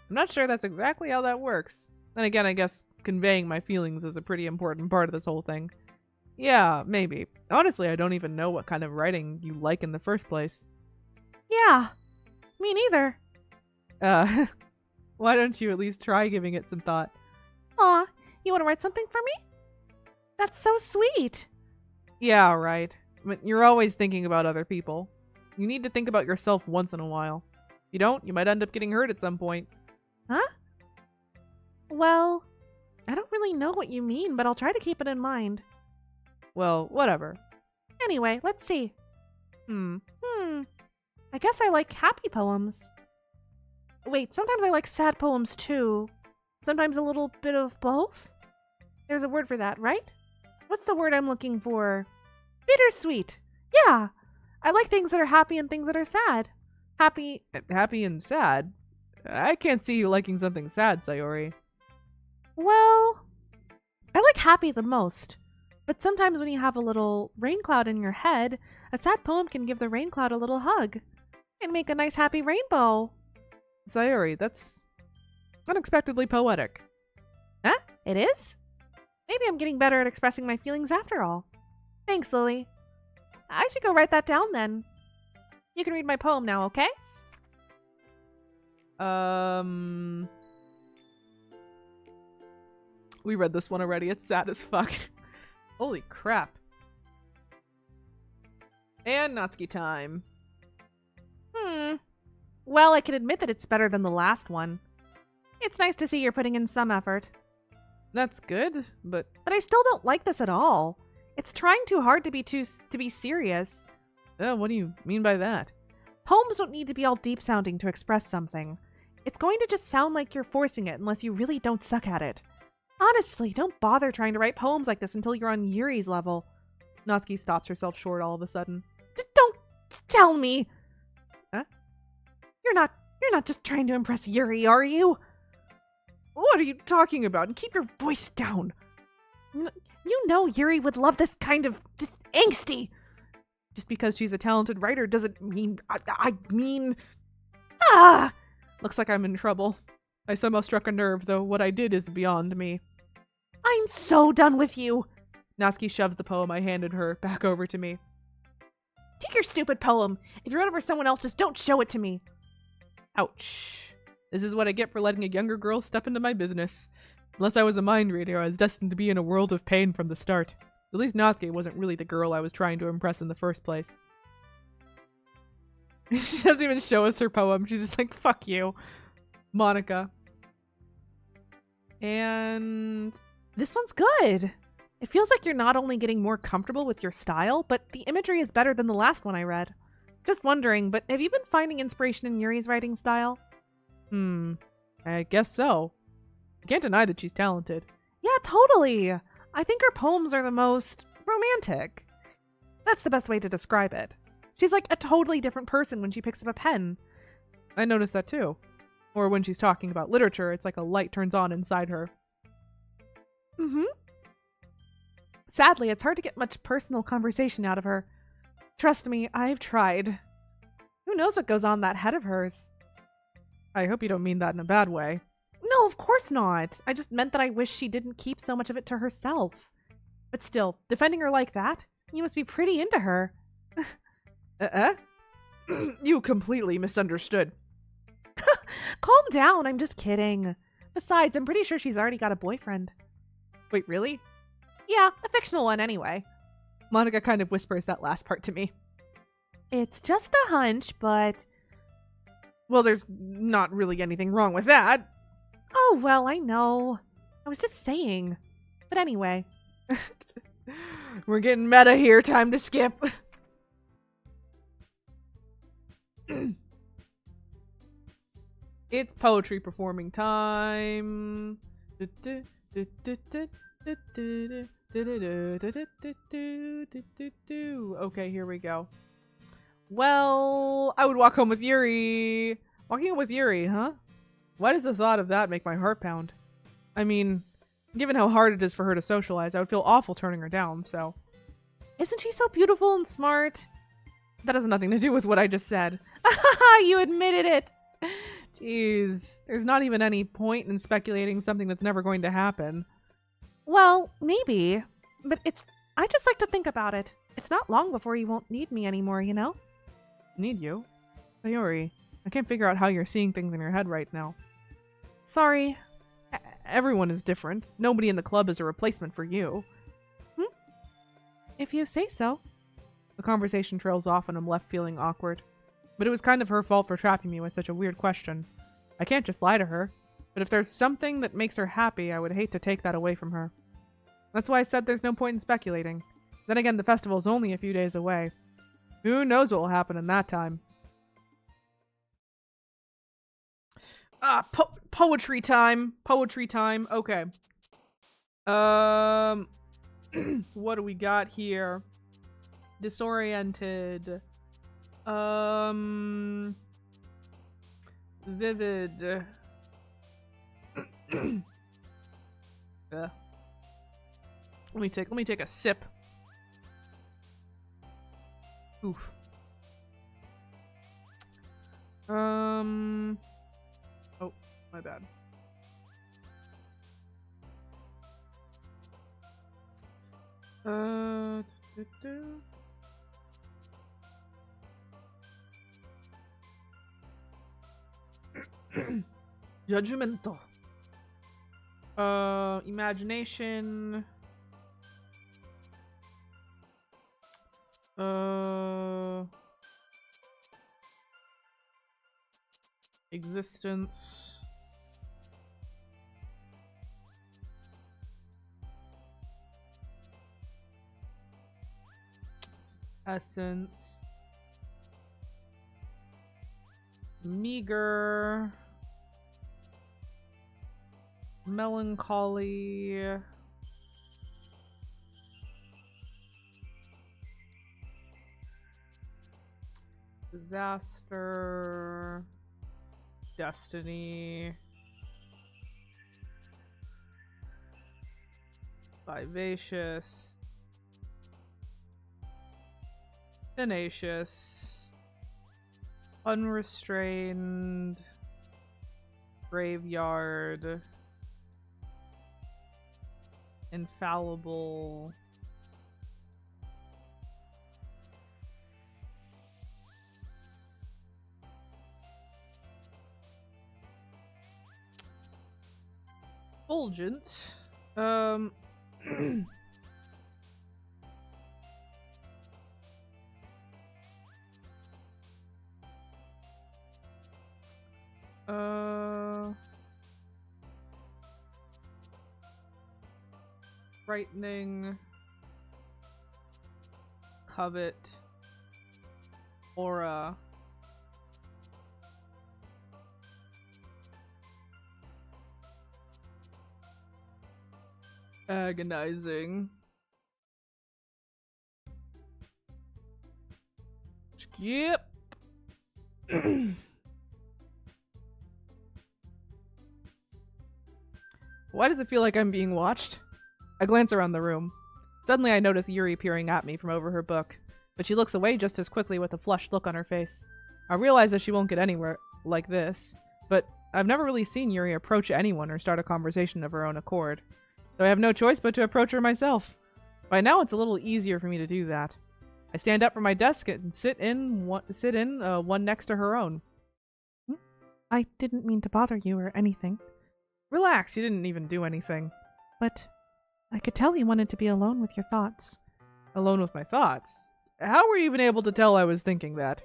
I'm not sure that's exactly how that works. Then again, I guess conveying my feelings is a pretty important part of this whole thing. Yeah, maybe. Honestly, I don't even know what kind of writing you like in the first place. Yeah, me neither. Why don't you at least try giving it some thought? Aw, you want to write something for me? That's so sweet. Yeah, right. But you're always thinking about other people. You need to think about yourself once in a while. If you don't, you might end up getting hurt at some point. Huh? Well, I don't really know what you mean, but I'll try to keep it in mind. Well, whatever. Anyway, let's see. I guess I like happy poems. Wait, sometimes I like sad poems too. Sometimes a little bit of both? There's a word for that, right? What's the word I'm looking for? Bittersweet. Yeah. I like things that are happy and things that are sad. Happy and sad? I can't see you liking something sad, Sayori. Well, I like happy the most. But sometimes when you have a little rain cloud in your head, a sad poem can give the rain cloud a little hug and make a nice happy rainbow. Sayori, that's unexpectedly poetic. Huh? It is? Maybe I'm getting better at expressing my feelings after all. Thanks, Lily. I should go write that down then. You can read my poem now, okay? We read this one already. It's sad as fuck. Holy crap. And Natsuki time. Well, I can admit that it's better than the last one. It's nice to see you're putting in some effort. That's good, but I still don't like this at all. It's trying too hard to be serious. what do you mean by that? Poems don't need to be all deep sounding to express something. It's going to just sound like you're forcing it unless you really don't suck at it. Honestly, don't bother trying to write poems like this until you're on Yuri's level. Natsuki stops herself short all of a sudden. Don't tell me! Huh? You're not just trying to impress Yuri, are you? What are you talking about? And keep your voice down. You know Yuri would love this angsty. Just because she's a talented writer doesn't mean... I mean... Ah! Looks like I'm in trouble. I somehow struck a nerve, though what I did is beyond me. I'm so done with you. Natsuki shoves the poem I handed her back over to me. Take your stupid poem. If you wrote it for someone else, just don't show it to me. Ouch. This is what I get for letting a younger girl step into my business. Unless I was a mind reader, I was destined to be in a world of pain from the start. At least Natsuki wasn't really the girl I was trying to impress in the first place. She doesn't even show us her poem. She's just like, fuck you, Monica. And this one's good. It feels like you're not only getting more comfortable with your style, but the imagery is better than the last one I read. Just wondering, but have you been finding inspiration in Yuri's writing style? I guess so. I can't deny that she's talented. Yeah, totally. I think her poems are the most romantic. That's the best way to describe it. She's like a totally different person when she picks up a pen. I noticed that too. Or when she's talking about literature, it's like a light turns on inside her. Sadly, it's hard to get much personal conversation out of her. Trust me, I've tried. Who knows what goes on that head of hers? I hope you don't mean that in a bad way. No, of course not. I just meant that I wish she didn't keep so much of it to herself. But still, defending her like that, you must be pretty into her. You completely misunderstood. Calm down, I'm just kidding. Besides, I'm pretty sure she's already got a boyfriend. Wait, really? Yeah, a fictional one anyway. Monica kind of whispers that last part to me. It's just a hunch, but... Well, there's not really anything wrong with that. Oh, well, I know. I was just saying. But anyway. We're getting meta here. Time to skip. It's poetry performing time. Okay, here we go. Well, I would walk home with Yuri. Walking home with Yuri, huh? Why does the thought of that make my heart pound? I mean, given how hard it is for her to socialize, I would feel awful turning her down, so... Isn't she so beautiful and smart? That has nothing to do with what I just said. You admitted it! Jeez, there's not even any point in speculating something that's never going to happen. Well, maybe. But I just like to think about it. It's not long before you won't need me anymore, you know? Need you? Yuri, I can't figure out how you're seeing things in your head right now. Sorry. Everyone is different. Nobody in the club is a replacement for you. If you say so. The conversation trails off and I'm left feeling awkward. But it was kind of her fault for trapping me with such a weird question. I can't just lie to her. But if there's something that makes her happy, I would hate to take that away from her. That's why I said there's no point in speculating. Then again, the festival's only a few days away. Who knows what will happen in that time? Poetry time. Poetry time. Okay. What do we got here? Disoriented. Vivid. Let me take a sip. Oof. Oh, my bad. Judgmental. Imagination. Existence. Essence. Meager. Melancholy. Disaster. Destiny. Vivacious. Tenacious. Unrestrained. Graveyard. Infallible. Fulgent. Frightening. Covet. Aura. Agonizing. Skip. Why does it feel like I'm being watched? I glance around the room. Suddenly I notice Yuri peering at me from over her book, but she looks away just as quickly with a flushed look on her face. I realize that she won't get anywhere like this, but I've never really seen Yuri approach anyone or start a conversation of her own accord, so I have no choice but to approach her myself. By now it's a little easier for me to do that. I stand up from my desk and sit in one next to her own. I didn't mean to bother you or anything. Relax, you didn't even do anything. But I could tell you wanted to be alone with your thoughts. Alone with my thoughts? How were you even able to tell I was thinking that?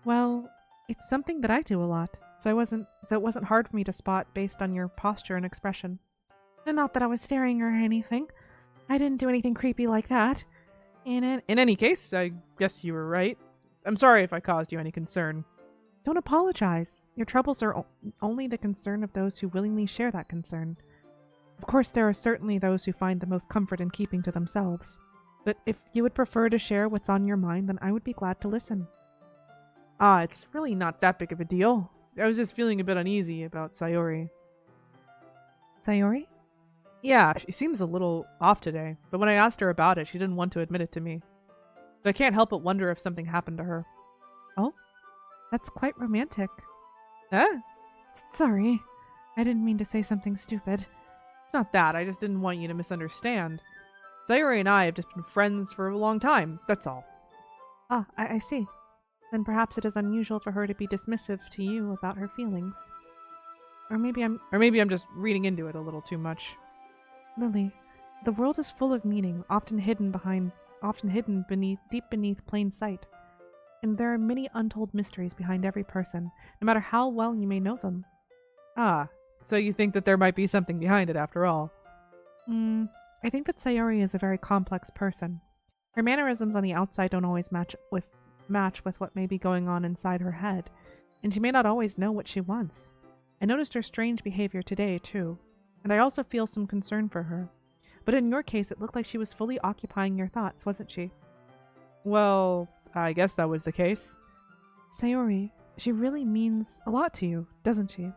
Well, it's something that I do a lot, so it wasn't hard for me to spot based on your posture and expression. And not that I was staring or anything. I didn't do anything creepy like that. In any case, I guess you were right. I'm sorry if I caused you any concern. Don't apologize. Your troubles are only the concern of those who willingly share that concern. Of course, there are certainly those who find the most comfort in keeping to themselves. But if you would prefer to share what's on your mind, then I would be glad to listen. It's really not that big of a deal. I was just feeling a bit uneasy about Sayori. Sayori? Yeah, she seems a little off today, but when I asked her about it, she didn't want to admit it to me. But I can't help but wonder if something happened to her. Oh? That's quite romantic. Huh? Sorry. I didn't mean to say something stupid. It's not that, I just didn't want you to misunderstand. Sayori and I have just been friends for a long time, that's all. I see. Then perhaps it is unusual for her to be dismissive to you about her feelings. Or maybe I'm just reading into it a little too much. Lily, the world is full of meaning, often hidden deep beneath plain sight. And there are many untold mysteries behind every person, no matter how well you may know them. So you think that there might be something behind it after all? I think that Sayori is a very complex person. Her mannerisms on the outside don't always match with what may be going on inside her head, and she may not always know what she wants. I noticed her strange behavior today, too, and I also feel some concern for her. But in your case, it looked like she was fully occupying your thoughts, wasn't she? Well, I guess that was the case. Sayori, she really means a lot to you, doesn't she?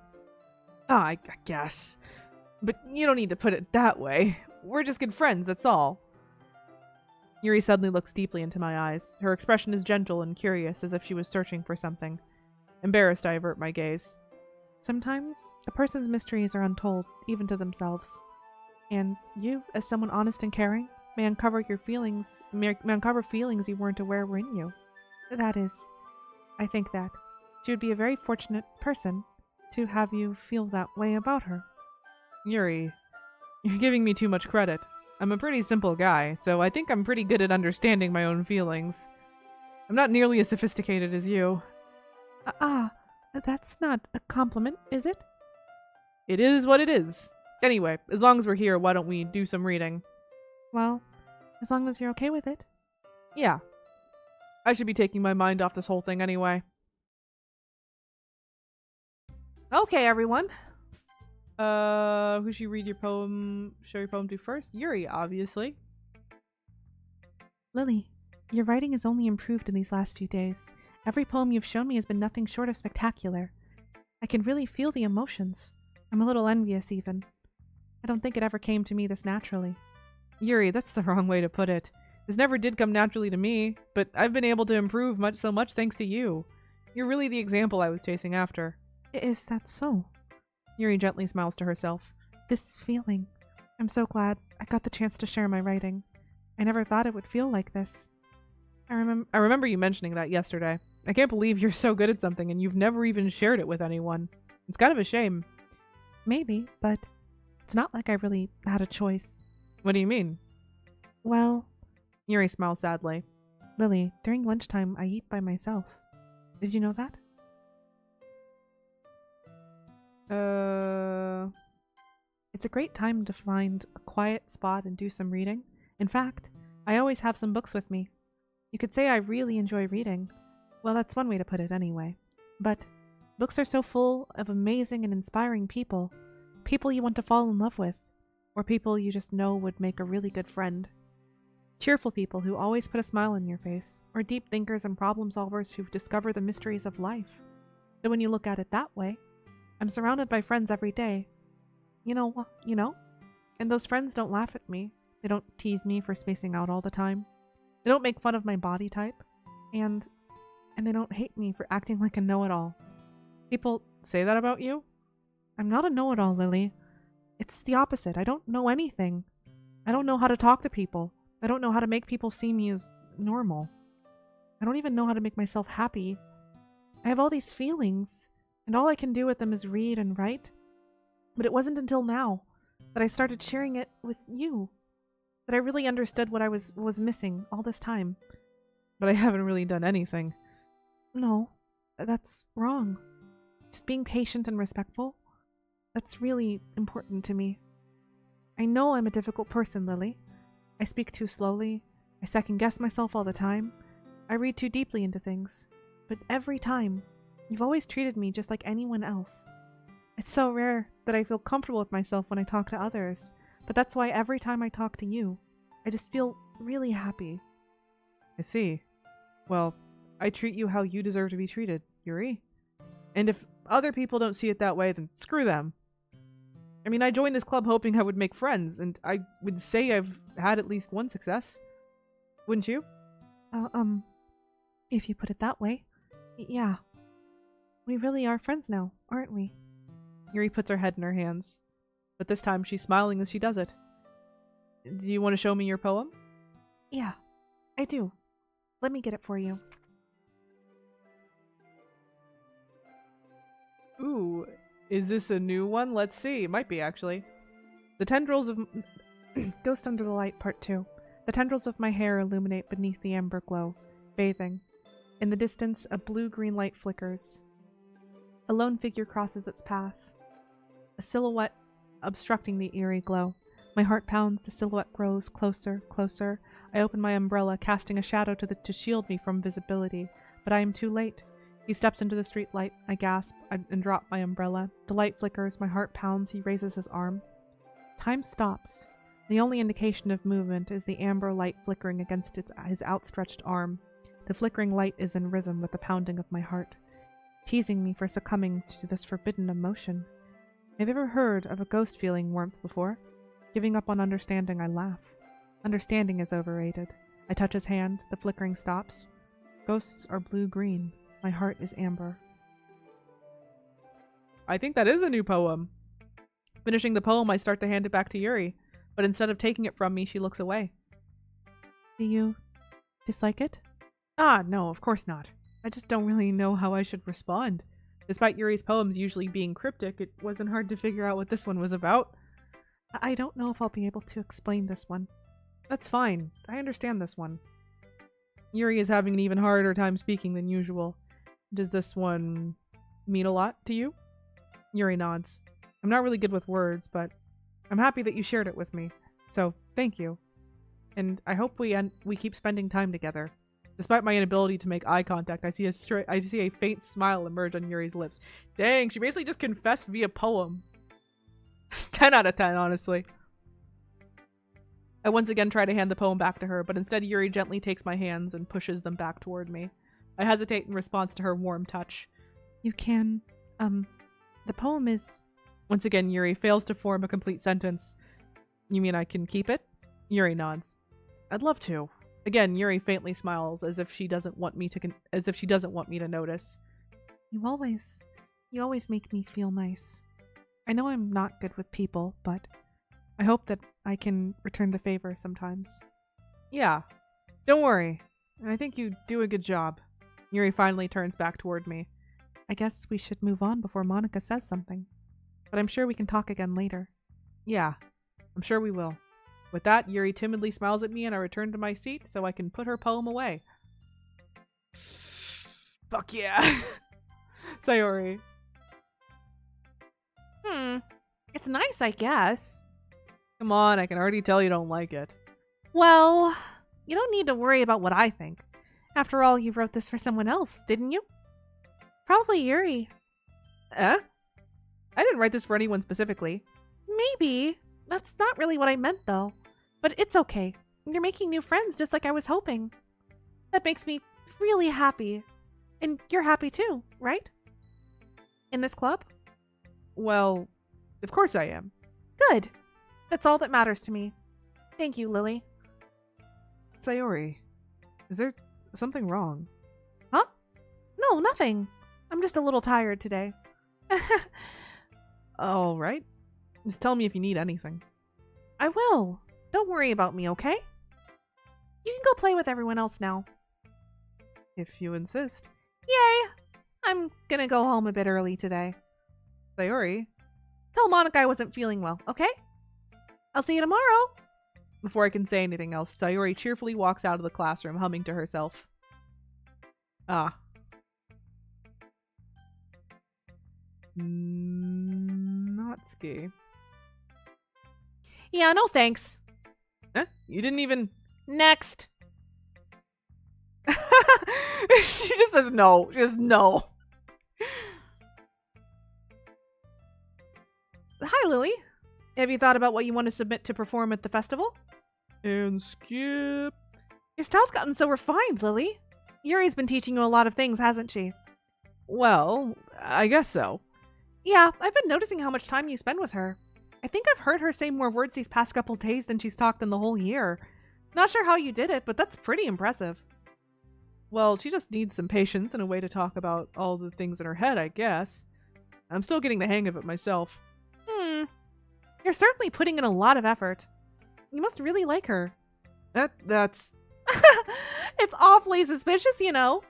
I guess. But you don't need to put it that way. We're just good friends, that's all. Yuri suddenly looks deeply into my eyes. Her expression is gentle and curious, as if she was searching for something. Embarrassed, I avert my gaze. Sometimes, a person's mysteries are untold, even to themselves. And you, as someone honest and caring, may uncover feelings you weren't aware were in you. That is, I think that she would be a very fortunate person to have you feel that way about her. Yuri, you're giving me too much credit. I'm a pretty simple guy, so I think I'm pretty good at understanding my own feelings. I'm not nearly as sophisticated as you. That's not a compliment, is it? It is what it is. Anyway, as long as we're here, why don't we do some reading? Well, as long as you're okay with it. Yeah. I should be taking my mind off this whole thing anyway. Okay, everyone. Who should you show your poem to first? Yuri, obviously. Lily, your writing has only improved in these last few days. Every poem you've shown me has been nothing short of spectacular. I can really feel the emotions. I'm a little envious, even. I don't think it ever came to me this naturally. Yuri, that's the wrong way to put it. This never did come naturally to me, but I've been able to improve so much thanks to you. You're really the example I was chasing after. Is that so? Yuri gently smiles to herself. This feeling. I'm so glad I got the chance to share my writing. I never thought it would feel like this. I remember you mentioning that yesterday. I can't believe you're so good at something and you've never even shared it with anyone. It's kind of a shame. Maybe, but It's not like I really had a choice. What do you mean? Well, Yuri smiles sadly. Lily, during lunchtime I eat by myself. Did you know that? It's a great time to find a quiet spot and do some reading. In fact, I always have some books with me. You could say I really enjoy reading. Well, that's one way to put it anyway. But books are so full of amazing and inspiring people. People you want to fall in love with. Or people you just know would make a really good friend. Cheerful people who always put a smile on your face. Or deep thinkers and problem solvers who discover the mysteries of life. So when you look at it that way, I'm surrounded by friends every day. You know? And those friends don't laugh at me. They don't tease me for spacing out all the time. They don't make fun of my body type. And they don't hate me for acting like a know-it-all. People say that about you? I'm not a know-it-all, Lily. It's the opposite. I don't know anything. I don't know how to talk to people. I don't know how to make people see me as normal. I don't even know how to make myself happy. I have all these feelings, and all I can do with them is read and write. But it wasn't until now that I started sharing it with you that I really understood what I was missing all this time. But I haven't really done anything. No, that's wrong. Just being patient and respectful, that's really important to me. I know I'm a difficult person, Lily. I speak too slowly. I second-guess myself all the time. I read too deeply into things. But every time, you've always treated me just like anyone else. It's so rare that I feel comfortable with myself when I talk to others, but that's why every time I talk to you, I just feel really happy. I see. Well, I treat you how you deserve to be treated, Yuri. And if other people don't see it that way, then screw them. I mean, I joined this club hoping I would make friends, and I would say I've had at least one success. Wouldn't you? If you put it that way, yeah. We really are friends now, aren't we? Yuri puts her head in her hands, but this time she's smiling as she does it. Do you want to show me your poem? Yeah, I do. Let me get it for you. Ooh, is this a new one? Let's see. It might be, actually. The tendrils of... Ghost Under the Light, Part 2. The tendrils of my hair illuminate beneath the amber glow, bathing. In the distance, a blue-green light flickers. A lone figure crosses its path. A silhouette obstructing the eerie glow. My heart pounds, the silhouette grows closer, closer. I open my umbrella, casting a shadow to shield me from visibility, but I am too late. He steps into the street light. I gasp and drop my umbrella. The light flickers, my heart pounds. He raises his arm. Time stops. The only indication of movement is the amber light flickering against his outstretched arm. The flickering light is in rhythm with the pounding of my heart, teasing me for succumbing to this forbidden emotion. Have you ever heard of a ghost feeling warmth before? Giving up on understanding, I laugh. Understanding is overrated. I touch his hand. The flickering stops. Ghosts are blue-green. My heart is amber. I think that is a new poem. Finishing the poem, I start to hand it back to Yuri, but instead of taking it from me, she looks away. Do you dislike it? Ah, no, of course not. I just don't really know how I should respond. Despite Yuri's poems usually being cryptic, it wasn't hard to figure out what this one was about. I don't know if I'll be able to explain this one. That's fine. I understand this one. Yuri is having an even harder time speaking than usual. Does this one mean a lot to you? Yuri nods. I'm not really good with words, but I'm happy that you shared it with me. So, thank you. And I hope we keep spending time together. Despite my inability to make eye contact, I see a faint smile emerge on Yuri's lips. Dang, she basically just confessed via poem. 10 out of 10, honestly. I once again try to hand the poem back to her, but instead Yuri gently takes my hands and pushes them back toward me. I hesitate in response to her warm touch. You can, the poem is... Once again, Yuri fails to form a complete sentence. You mean I can keep it? Yuri nods. I'd love to. Again, Yuri faintly smiles as if she doesn't want me to notice. You always make me feel nice. I know I'm not good with people, but I hope that I can return the favor sometimes. Yeah. Don't worry. I think you do a good job. Yuri finally turns back toward me. I guess we should move on before Monica says something. But I'm sure we can talk again later. Yeah, I'm sure we will. With that, Yuri timidly smiles at me and I return to my seat so I can put her poem away. Fuck yeah. Sayori. It's nice, I guess. Come on, I can already tell you don't like it. Well, you don't need to worry about what I think. After all, you wrote this for someone else, didn't you? Probably Yuri. I didn't write this for anyone specifically. Maybe. That's not really what I meant, though. But it's okay. You're making new friends just like I was hoping. That makes me really happy. And you're happy too, right? In this club? Well, of course I am. Good. That's all that matters to me. Thank you, Lily. Sayori, is there something wrong? Huh? No, nothing. I'm just a little tired today. All right. Just tell me if you need anything. I will. Don't worry about me, okay? You can go play with everyone else now. If you insist. Yay! I'm gonna go home a bit early today. Sayori. Tell Monica I wasn't feeling well, okay? I'll see you tomorrow. Before I can say anything else, Sayori cheerfully walks out of the classroom, humming to herself. Ah. Natsuki. Yeah, no thanks. You didn't even... Next. She just says no. She says no. Hi, Lily. Have you thought about what you want to submit to perform at the festival? And skip. Your style's gotten so refined, Lily. Yuri's been teaching you a lot of things, hasn't she? Well, I guess so. Yeah, I've been noticing how much time you spend with her. I think I've heard her say more words these past couple days than she's talked in the whole year. Not sure how you did it, but that's pretty impressive. Well, she just needs some patience and a way to talk about all the things in her head, I guess. I'm still getting the hang of it myself. You're certainly putting in a lot of effort. You must really like her. That's... It's awfully suspicious, you know.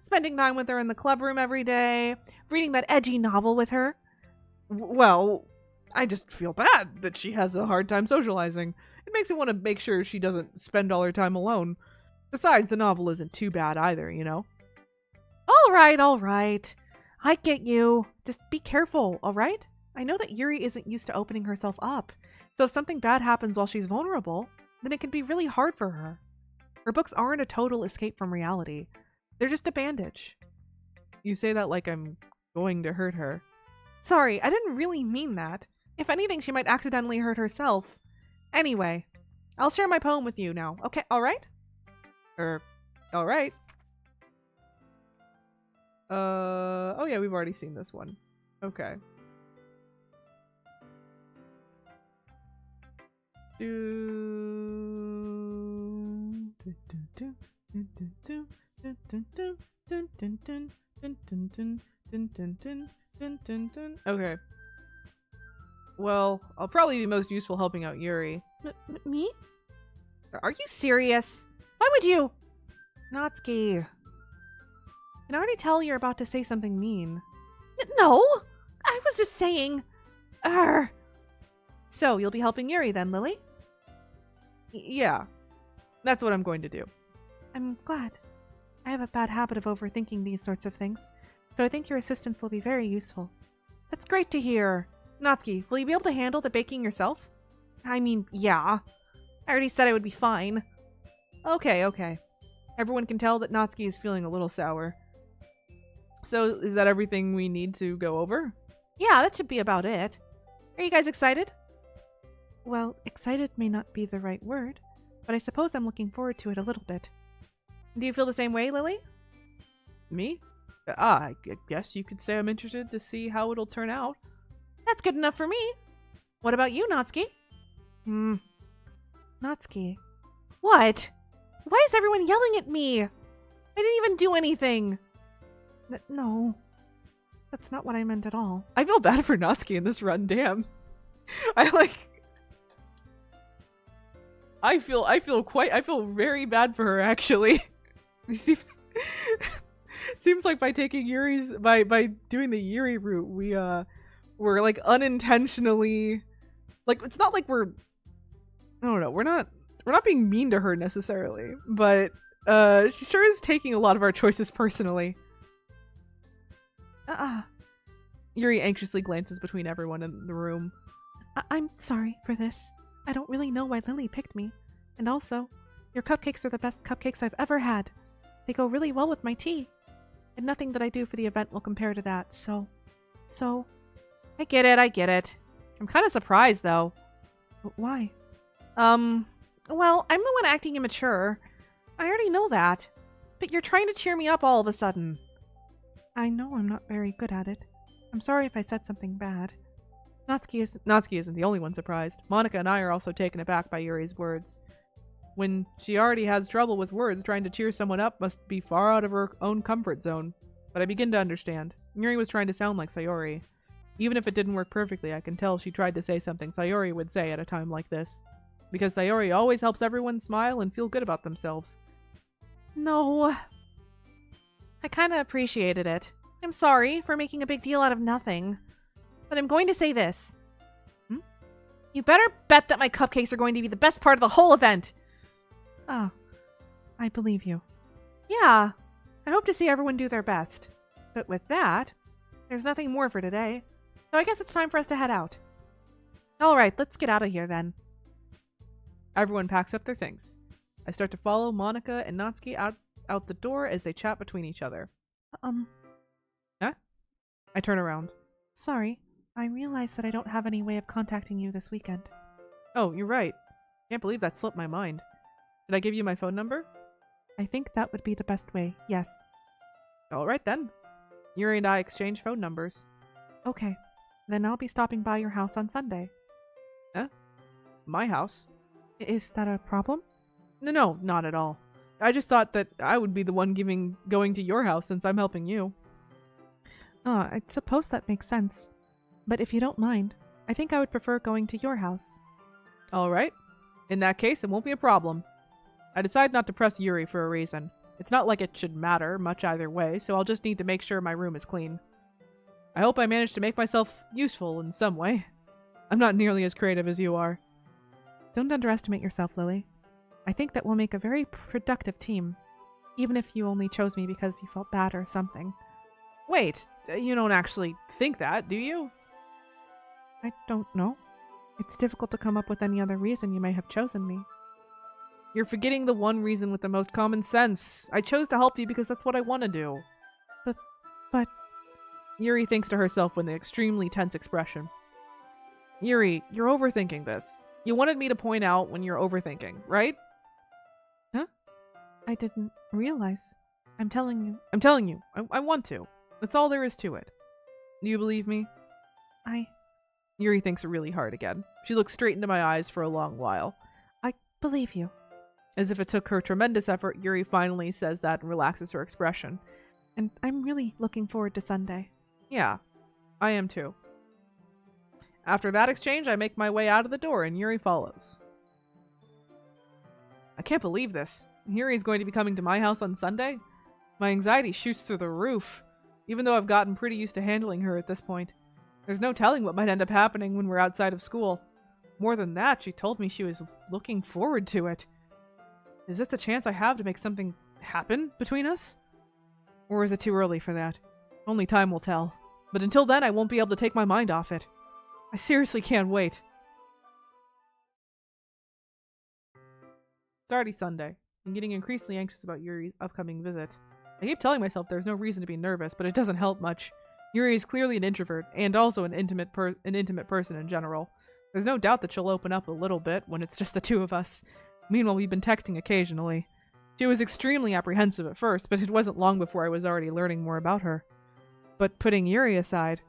Spending time with her in the club room every day, reading that edgy novel with her. Well, I just feel bad that she has a hard time socializing. It makes me want to make sure she doesn't spend all her time alone. Besides, the novel isn't too bad either, you know? All right. I get you. Just be careful, all right? I know that Yuri isn't used to opening herself up, so if something bad happens while she's vulnerable, then it can be really hard for her. Her books aren't a total escape from reality. They're just a bandage. You say that like I'm going to hurt her. Sorry, I didn't really mean that. If anything, she might accidentally hurt herself. Anyway, I'll share my poem with you now. Okay, all right? All right. Oh yeah, we've already seen this one. Okay. Okay. Well, I'll probably be most useful helping out Yuri. Me? Are you serious? Why would you? Natsuki. I can already tell you're about to say something mean. No! I was just saying... So, you'll be helping Yuri then, Lily? Yeah. That's what I'm going to do. I'm glad. I have a bad habit of overthinking these sorts of things, so I think your assistance will be very useful. That's great to hear. Natsuki, will you be able to handle the baking yourself? I mean, yeah. I already said I would be fine. Okay. Everyone can tell that Natsuki is feeling a little sour. So, is that everything we need to go over? Yeah, that should be about it. Are you guys excited? Well, excited may not be the right word, but I suppose I'm looking forward to it a little bit. Do you feel the same way, Lily? Me? I guess you could say I'm interested to see how it'll turn out. That's good enough for me. What about you, Natsuki? Natsuki. What? Why is everyone yelling at me? I didn't even do anything. No. That's not what I meant at all. I feel bad for Natsuki in this run, damn. I feel very bad for her, actually. She seems like by taking by doing the Yuri route, we're like unintentionally Like, it's not like we're, I don't know, we're not being mean to her necessarily, but she sure is taking a lot of our choices personally. Yuri anxiously glances between everyone in the room. I'm sorry for this. I don't really know why Lily picked me. And also, your cupcakes are the best cupcakes I've ever had. They go really well with my tea. And nothing that I do for the event will compare to that, so... I get it. I'm kind of surprised, though. Why? Well, I'm the one acting immature. I already know that. But you're trying to cheer me up all of a sudden. I know I'm not very good at it. I'm sorry if I said something bad. Natsuki isn't the only one surprised. Monica and I are also taken aback by Yuri's words. When she already has trouble with words, trying to cheer someone up must be far out of her own comfort zone. But I begin to understand. Yuri was trying to sound like Sayori. Even if it didn't work perfectly, I can tell she tried to say something Sayori would say at a time like this. Because Sayori always helps everyone smile and feel good about themselves. No. I kind of appreciated it. I'm sorry for making a big deal out of nothing. But I'm going to say this. You better bet that my cupcakes are going to be the best part of the whole event. Ah, I believe you. Yeah, I hope to see everyone do their best. But with that, there's nothing more for today. So I guess it's time for us to head out. Alright, let's get out of here then. Everyone packs up their things. I start to follow Monica and Natsuki out the door as they chat between each other. Huh? I turn around. Sorry, I realized that I don't have any way of contacting you this weekend. Oh, you're right. Can't believe that slipped my mind. Did I give you my phone number? I think that would be the best way, yes. Alright then. Yuri and I exchange phone numbers. Okay, then I'll be stopping by your house on Sunday. Huh? My house? Is that a problem? No, not at all. I just thought that I would be the one going to your house since I'm helping you. I suppose that makes sense. But if you don't mind, I think I would prefer going to your house. Alright. In that case, it won't be a problem. I decide not to press Yuri for a reason. It's not like it should matter much either way, so I'll just need to make sure my room is clean. I hope I manage to make myself useful in some way. I'm not nearly as creative as you are. Don't underestimate yourself, Lily. I think that we'll make a very productive team, even if you only chose me because you felt bad or something. Wait, you don't actually think that, do you? I don't know. It's difficult to come up with any other reason you may have chosen me. You're forgetting the one reason with the most common sense. I chose to help you because that's what I want to do. But... Yuri thinks to herself with an extremely tense expression. Yuri, you're overthinking this. You wanted me to point out when you're overthinking, right? Huh? I didn't realize. I'm telling you. I'm telling you. I want to. That's all there is to it. Do you believe me? Yuri thinks really hard again. She looks straight into my eyes for a long while. I believe you. As if it took her tremendous effort, Yuri finally says that and relaxes her expression. And I'm really looking forward to Sunday. Yeah, I am too. After that exchange, I make my way out of the door and Yuri follows. I can't believe this. Yuri's going to be coming to my house on Sunday? My anxiety shoots through the roof, even though I've gotten pretty used to handling her at this point. There's no telling what might end up happening when we're outside of school. More than that, she told me she was looking forward to it. Is this the chance I have to make something happen between us? Or is it too early for that? Only time will tell. But until then, I won't be able to take my mind off it. I seriously can't wait. It's already Sunday. I'm getting increasingly anxious about Yuri's upcoming visit. I keep telling myself there's no reason to be nervous, but it doesn't help much. Yuri is clearly an introvert, and also an intimate person in general. There's no doubt that she'll open up a little bit when it's just the two of us. Meanwhile, we've been texting occasionally. She was extremely apprehensive at first, but it wasn't long before I was already learning more about her. But putting Yuri aside,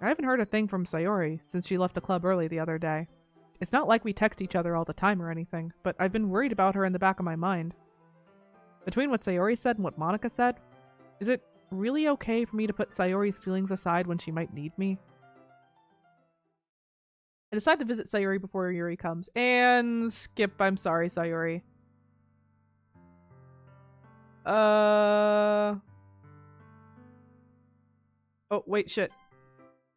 I haven't heard a thing from Sayori since she left the club early the other day. It's not like we text each other all the time or anything, but I've been worried about her in the back of my mind. Between what Sayori said and what Monica said, is it really okay for me to put Sayori's feelings aside when she might need me? I decide to visit Sayori before Yuri comes. And skip, I'm sorry, Sayori. Oh, wait, shit.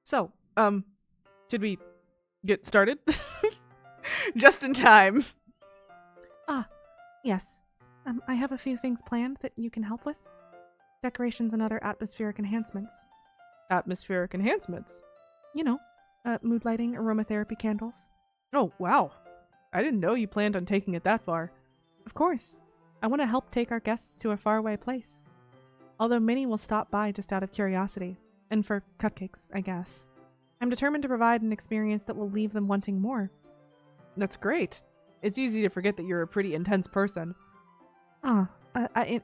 So, should we get started. Just in time. Yes. I have a few things planned that you can help with. Decorations and other atmospheric enhancements. Atmospheric enhancements. You know, mood lighting, aromatherapy candles. Oh, wow. I didn't know you planned on taking it that far. Of course. I want to help take our guests to a faraway place. Although many will stop by just out of curiosity. And for cupcakes, I guess. I'm determined to provide an experience that will leave them wanting more. That's great. It's easy to forget that you're a pretty intense person.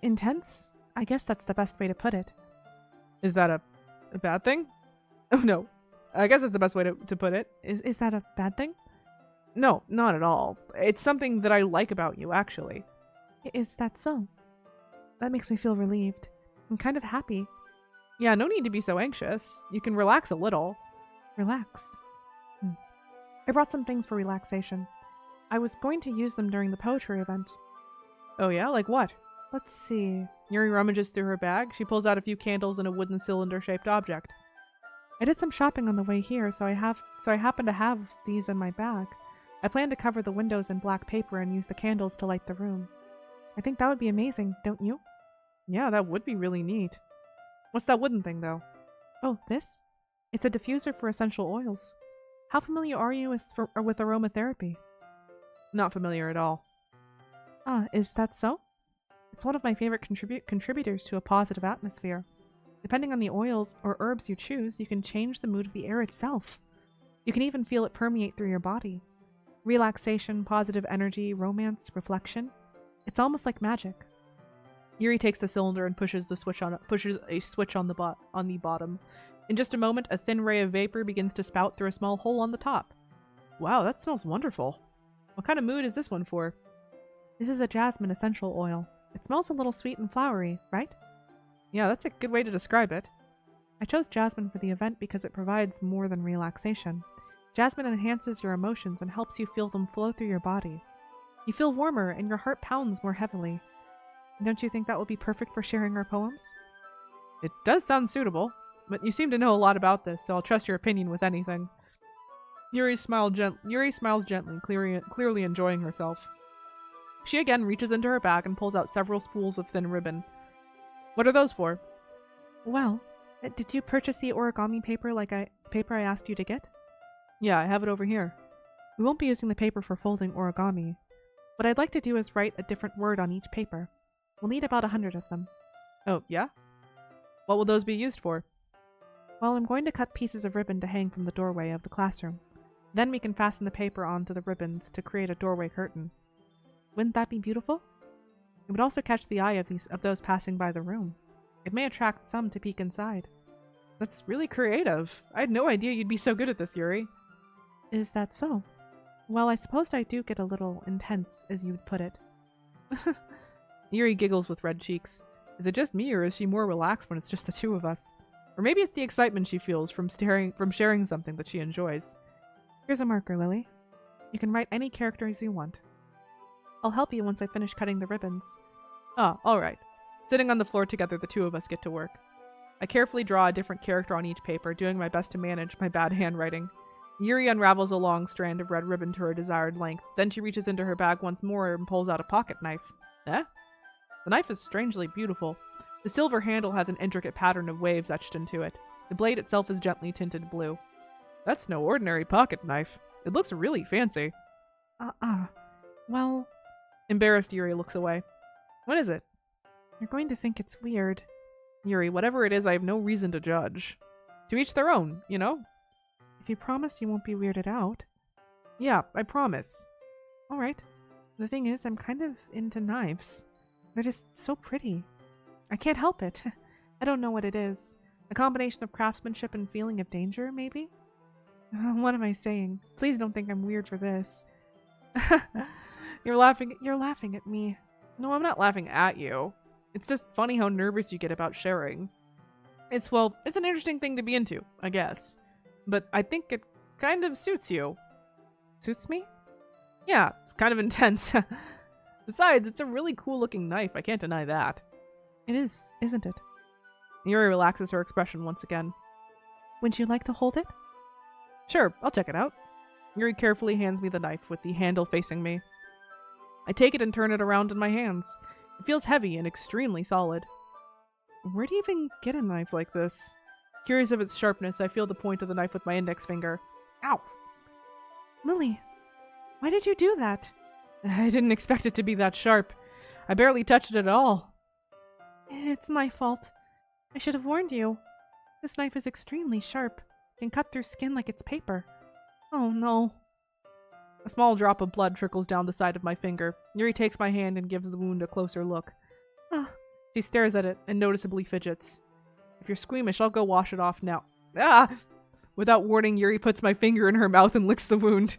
Intense? I guess that's the best way to put it. Is that a bad thing? Oh, no. I guess that's the best way to put it. Is that a bad thing? No, not at all. It's something that I like about you, actually. Is that so? That makes me feel relieved. I'm kind of happy. Yeah, no need to be so anxious. You can relax a little. Relax. I brought some things for relaxation. I was going to use them during the poetry event. Oh yeah? Like what? Let's see. Yuri rummages through her bag. She pulls out a few candles and a wooden cylinder-shaped object. I did some shopping on the way here, so I happen to have these in my bag. I plan to cover the windows in black paper and use the candles to light the room. I think that would be amazing, don't you? Yeah, that would be really neat. What's that wooden thing, though? Oh, this? It's a diffuser for essential oils. How familiar are you with aromatherapy? Not familiar at all. Is that so? It's one of my favorite contributors to a positive atmosphere. Depending on the oils or herbs you choose, you can change the mood of the air itself. You can even feel it permeate through your body. Relaxation, positive energy, romance, reflection. It's almost like magic. Yuri takes the cylinder and pushes a switch on the bottom. In just a moment, a thin ray of vapor begins to spout through a small hole on the top. Wow, that smells wonderful. What kind of mood is this one for? This is a jasmine essential oil. It smells a little sweet and flowery, right? Yeah, that's a good way to describe it. I chose jasmine for the event because it provides more than relaxation. Jasmine enhances your emotions and helps you feel them flow through your body. You feel warmer and your heart pounds more heavily. Don't you think that will be perfect for sharing our poems? It does sound suitable, but you seem to know a lot about this, so I'll trust your opinion with anything. Yuri smiles gently, clearly enjoying herself. She again reaches into her bag and pulls out several spools of thin ribbon. What are those for? Well, did you purchase the origami paper I asked you to get? Yeah, I have it over here. We won't be using the paper for folding origami. What I'd like to do is write a different word on each paper. We'll need about 100 of them. Oh, yeah? What will those be used for? Well, I'm going to cut pieces of ribbon to hang from the doorway of the classroom. Then we can fasten the paper onto the ribbons to create a doorway curtain. Wouldn't that be beautiful? It would also catch the eye of those passing by the room. It may attract some to peek inside. That's really creative. I had no idea you'd be so good at this, Yuri. Is that so? Well, I suppose I do get a little intense, as you would put it. Yuri giggles with red cheeks. Is it just me, or is she more relaxed when it's just the two of us? Or maybe it's the excitement she feels from sharing something that she enjoys. Here's a marker, Lily. You can write any characters you want. I'll help you once I finish cutting the ribbons. Ah, alright. Sitting on the floor together, the two of us get to work. I carefully draw a different character on each paper, doing my best to manage my bad handwriting. Yuri unravels a long strand of red ribbon to her desired length. Then she reaches into her bag once more and pulls out a pocket knife. Eh? The knife is strangely beautiful. The silver handle has an intricate pattern of waves etched into it. The blade itself is gently tinted blue. That's no ordinary pocket knife. It looks really fancy. Well... Embarrassed, Yuri looks away. What is it? You're going to think it's weird. Yuri, whatever it is, I have no reason to judge. To each their own, you know? If you promise you won't be weirded out. Yeah, I promise. Alright. The thing is, I'm kind of into knives. They're just so pretty. I can't help it. I don't know what it is. A combination of craftsmanship and feeling of danger, maybe? What am I saying? Please don't think I'm weird for this. You're laughing at me. No, I'm not laughing at you. It's just funny how nervous you get about sharing. It's an interesting thing to be into, I guess. But I think it kind of suits you. Suits me? Yeah, it's kind of intense. Besides, it's a really cool looking knife, I can't deny that. It is, isn't it? Yuri relaxes her expression once again. Would you like to hold it? Sure, I'll check it out. Yuri carefully hands me the knife with the handle facing me. I take it and turn it around in my hands. It feels heavy and extremely solid. Where do you even get a knife like this? Curious of its sharpness, I feel the point of the knife with my index finger. Ow! Lily, why did you do that? I didn't expect it to be that sharp. I barely touched it at all. It's my fault. I should have warned you. This knife is extremely sharp. It can cut through skin like it's paper. Oh no. A small drop of blood trickles down the side of my finger. Yuri takes my hand and gives the wound a closer look. She stares at it and noticeably fidgets. If you're squeamish, I'll go wash it off now. Ah! Without warning, Yuri puts my finger in her mouth and licks the wound.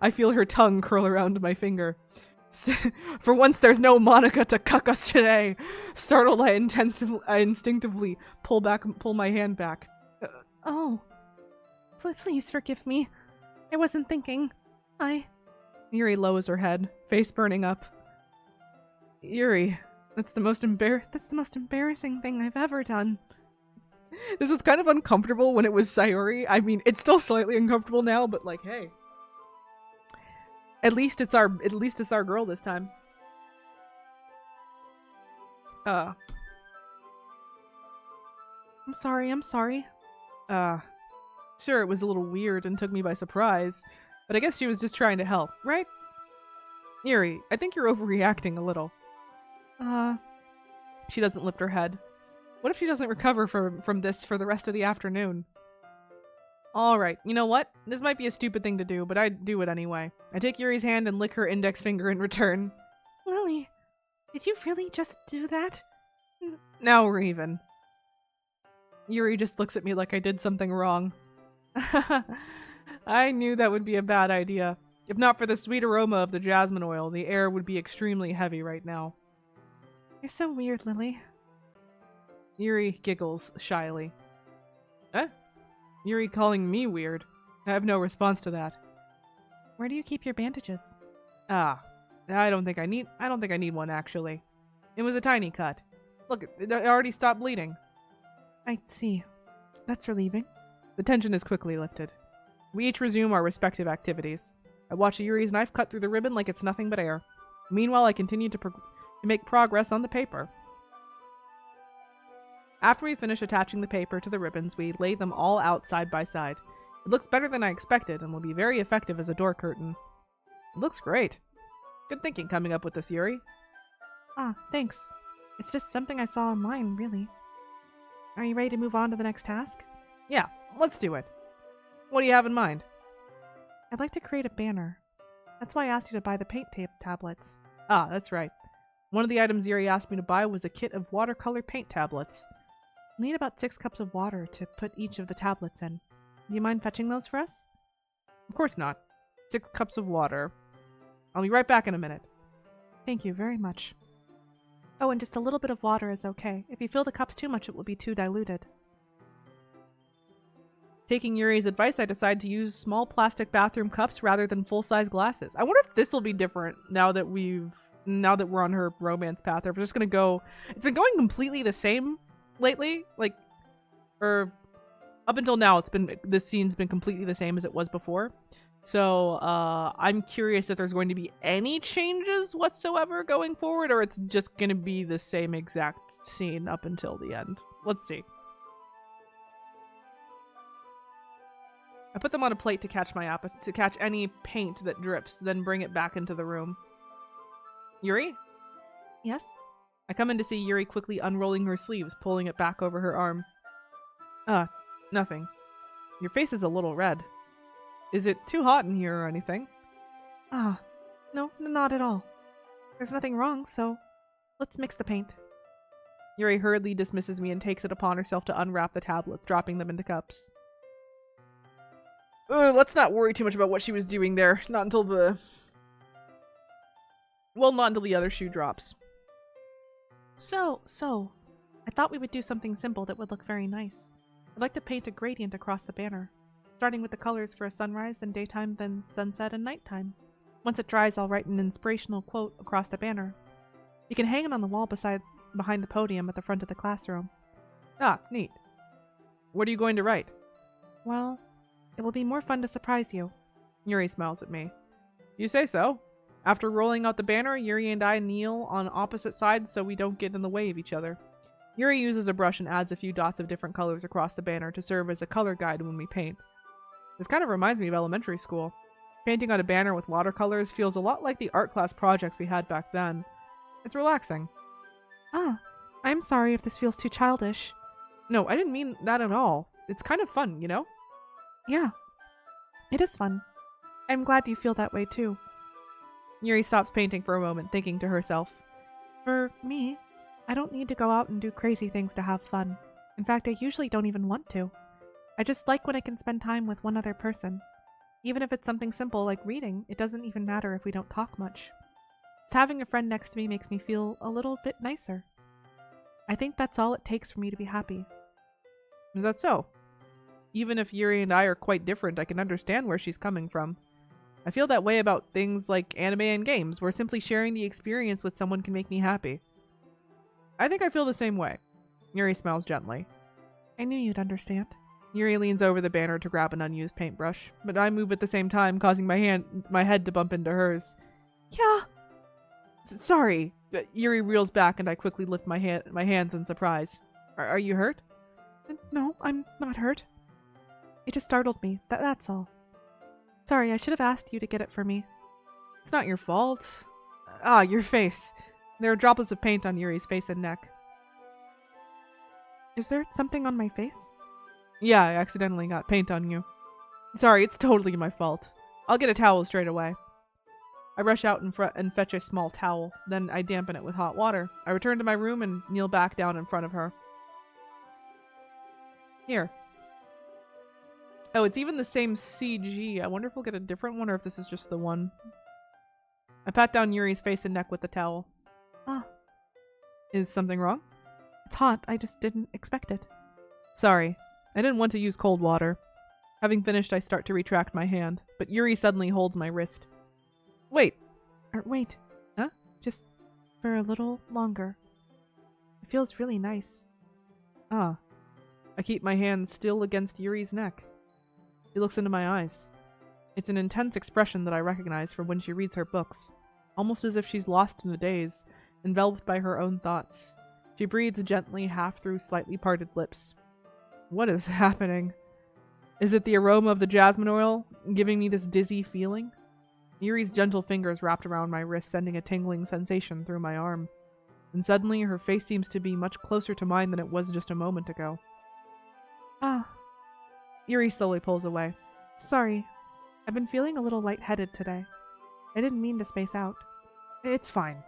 I feel her tongue curl around my finger. For once, there's no Monica to cuck us today. Startled, I instinctively pull my hand back. Oh. Please forgive me. I wasn't thinking. Yuri lowers her head, face burning up. Yuri, that's the most embarrassing thing I've ever done. This was kind of uncomfortable when it was Sayori. I mean, it's still slightly uncomfortable now, but like, hey. At least it's our girl this time. I'm sorry. Sure, it was a little weird and took me by surprise, but I guess she was just trying to help, right? Yuri, I think you're overreacting a little. She doesn't lift her head. What if she doesn't recover from this for the rest of the afternoon? Alright, you know what? This might be a stupid thing to do, but I'd do it anyway. I take Yuri's hand and lick her index finger in return. Lily, did you really just do that? Now we're even. Yuri just looks at me like I did something wrong. I knew that would be a bad idea. If not for the sweet aroma of the jasmine oil, the air would be extremely heavy right now. You're so weird, Lily. Yuri giggles shyly. Eh? Yuri calling me weird. I have no response to that. Where do you keep your bandages? I don't think I need one actually. It was a tiny cut. Look, it already stopped bleeding. I see. That's relieving. The tension is quickly lifted. We each resume our respective activities. I watch Yuri's knife cut through the ribbon like it's nothing but air. Meanwhile, I continue to make progress on the paper. After we finish attaching the paper to the ribbons, we lay them all out side by side. It looks better than I expected and will be very effective as a door curtain. It looks great. Good thinking coming up with this, Yuri. Thanks. It's just something I saw online, really. Are you ready to move on to the next task? Yeah, let's do it. What do you have in mind? I'd like to create a banner. That's why I asked you to buy the paint tape tablets. That's right. One of the items Yuri asked me to buy was a kit of watercolor paint tablets. We need about 6 cups of water to put each of the tablets in. Do you mind fetching those for us? Of course not. 6 cups of water. I'll be right back in a minute. Thank you very much. Oh, and just a little bit of water is okay. If you fill the cups too much, it will be too diluted. Taking Yuri's advice, I decide to use small plastic bathroom cups rather than full-size glasses. I wonder if this will be different now that we're on her romance path. Or if we're just gonna go... It's been going completely the same lately. Or up until now, this scene's been completely the same as it was before. So, I'm curious if there's going to be any changes whatsoever going forward, or it's just gonna be the same exact scene up until the end. Let's see. I put them on a plate to catch to catch any paint that drips, then bring it back into the room. Yuri? Yes? I come in to see Yuri quickly unrolling her sleeves, pulling it back over her arm. Nothing. Your face is a little red. Is it too hot in here or anything? No, not at all. There's nothing wrong, so let's mix the paint. Yuri hurriedly dismisses me and takes it upon herself to unwrap the tablets, dropping them into cups. Let's not worry too much about what she was doing there. Not until the other shoe drops. So, I thought we would do something simple that would look very nice. I'd like to paint a gradient across the banner, starting with the colors for a sunrise, then daytime, then sunset and nighttime. Once it dries, I'll write an inspirational quote across the banner. You can hang it on the wall behind the podium at the front of the classroom. Neat. What are you going to write? Well, it will be more fun to surprise you. Yuri smiles at me. You say so. After rolling out the banner, Yuri and I kneel on opposite sides so we don't get in the way of each other. Yuri uses a brush and adds a few dots of different colors across the banner to serve as a color guide when we paint. This kind of reminds me of elementary school. Painting on a banner with watercolors feels a lot like the art class projects we had back then. It's relaxing. Ah, I'm sorry if this feels too childish. No, I didn't mean that at all. It's kind of fun, you know? Yeah, it is fun. I'm glad you feel that way too. Yuri stops painting for a moment, thinking to herself. For me, I don't need to go out and do crazy things to have fun. In fact, I usually don't even want to. I just like when I can spend time with one other person. Even if it's something simple like reading, it doesn't even matter if we don't talk much. Just having a friend next to me makes me feel a little bit nicer. I think that's all it takes for me to be happy. Is that so? Even if Yuri and I are quite different, I can understand where she's coming from. I feel that way about things like anime and games, where simply sharing the experience with someone can make me happy. I think I feel the same way. Yuri smiles gently. I knew you'd understand. Yuri leans over the banner to grab an unused paintbrush, but I move at the same time, causing my head to bump into hers. Yeah. Sorry. Yuri reels back and I quickly lift my hands in surprise. Are you hurt? No, I'm not hurt. It just startled me. That's all. Sorry, I should have asked you to get it for me. It's not your fault. Ah, your face. There are droplets of paint on Yuri's face and neck. Is there something on my face? Yeah, I accidentally got paint on you. Sorry, it's totally my fault. I'll get a towel straight away. I rush out and fetch a small towel, then I dampen it with hot water. I return to my room and kneel back down in front of her. Here. Oh, it's even the same CG. I wonder if we'll get a different one or if this is just the one. I pat down Yuri's face and neck with the towel. Ah. Is something wrong? It's hot. I just didn't expect it. Sorry. I didn't want to use cold water. Having finished, I start to retract my hand, but Yuri suddenly holds my wrist. Wait. Wait. Huh? Just for a little longer. It feels really nice. Ah. I keep my hand still against Yuri's neck. She looks into my eyes. It's an intense expression that I recognize from when she reads her books, almost as if she's lost in a daze, enveloped by her own thoughts. She breathes gently, half through slightly parted lips. What is happening? Is it the aroma of the jasmine oil giving me this dizzy feeling? Yuri's gentle fingers wrapped around my wrist, sending a tingling sensation through my arm. And suddenly, her face seems to be much closer to mine than it was just a moment ago. Ah. Yuri slowly pulls away. Sorry. I've been feeling a little lightheaded today. I didn't mean to space out. It's fine.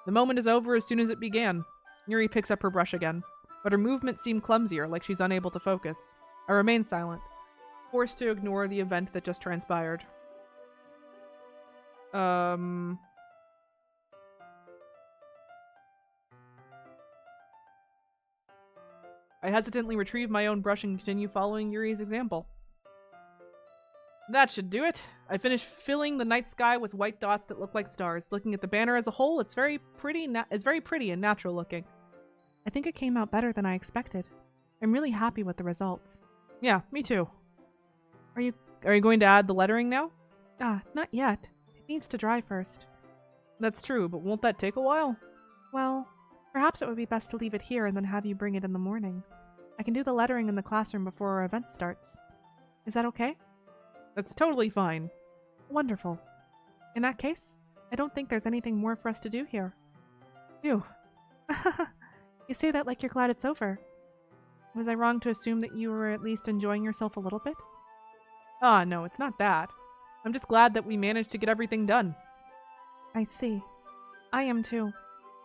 The moment is over as soon as it began. Yuri picks up her brush again, but her movements seem clumsier, like she's unable to focus. I remain silent, forced to ignore the event that just transpired. I hesitantly retrieve my own brush and continue following Yuri's example. That should do it. I finished filling the night sky with white dots that look like stars. Looking at the banner as a whole, it's very pretty and natural looking. I think it came out better than I expected. I'm really happy with the results. Yeah, me too. Are you going to add the lettering now? Not yet. It needs to dry first. That's true, but won't that take a while? Well, perhaps it would be best to leave it here and then have you bring it in the morning. I can do the lettering in the classroom before our event starts. Is that okay? That's totally fine. Wonderful. In that case, I don't think there's anything more for us to do here. Phew. You say that like you're glad it's over. Was I wrong to assume that you were at least enjoying yourself a little bit? No, it's not that. I'm just glad that we managed to get everything done. I see. I am too.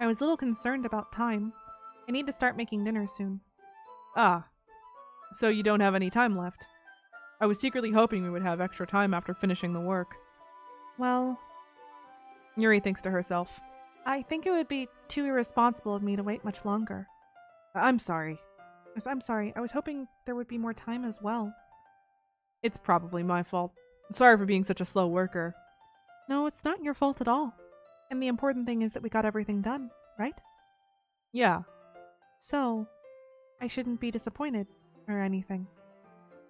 I was a little concerned about time. I need to start making dinner soon. So you don't have any time left. I was secretly hoping we would have extra time after finishing the work. Well, Yuri thinks to herself. I think it would be too irresponsible of me to wait much longer. I'm sorry. I'm sorry. I was hoping there would be more time as well. It's probably my fault. Sorry for being such a slow worker. No, it's not your fault at all. And the important thing is that we got everything done, right? Yeah. So, I shouldn't be disappointed or anything.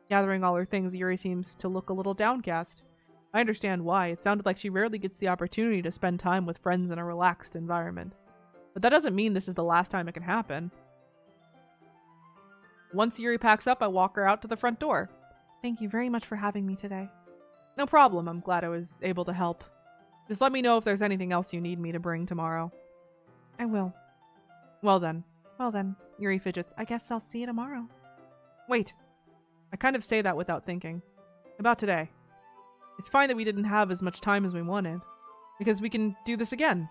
Gathering all her things, Yuri seems to look a little downcast. I understand why. It sounded like she rarely gets the opportunity to spend time with friends in a relaxed environment. But that doesn't mean this is the last time it can happen. Once Yuri packs up, I walk her out to the front door. Thank you very much for having me today. No problem. I'm glad I was able to help. Just let me know if there's anything else you need me to bring tomorrow. I will. Well then, Yuri fidgets. I guess I'll see you tomorrow. Wait. I kind of say that without thinking. About today. It's fine that we didn't have as much time as we wanted. Because we can do this again.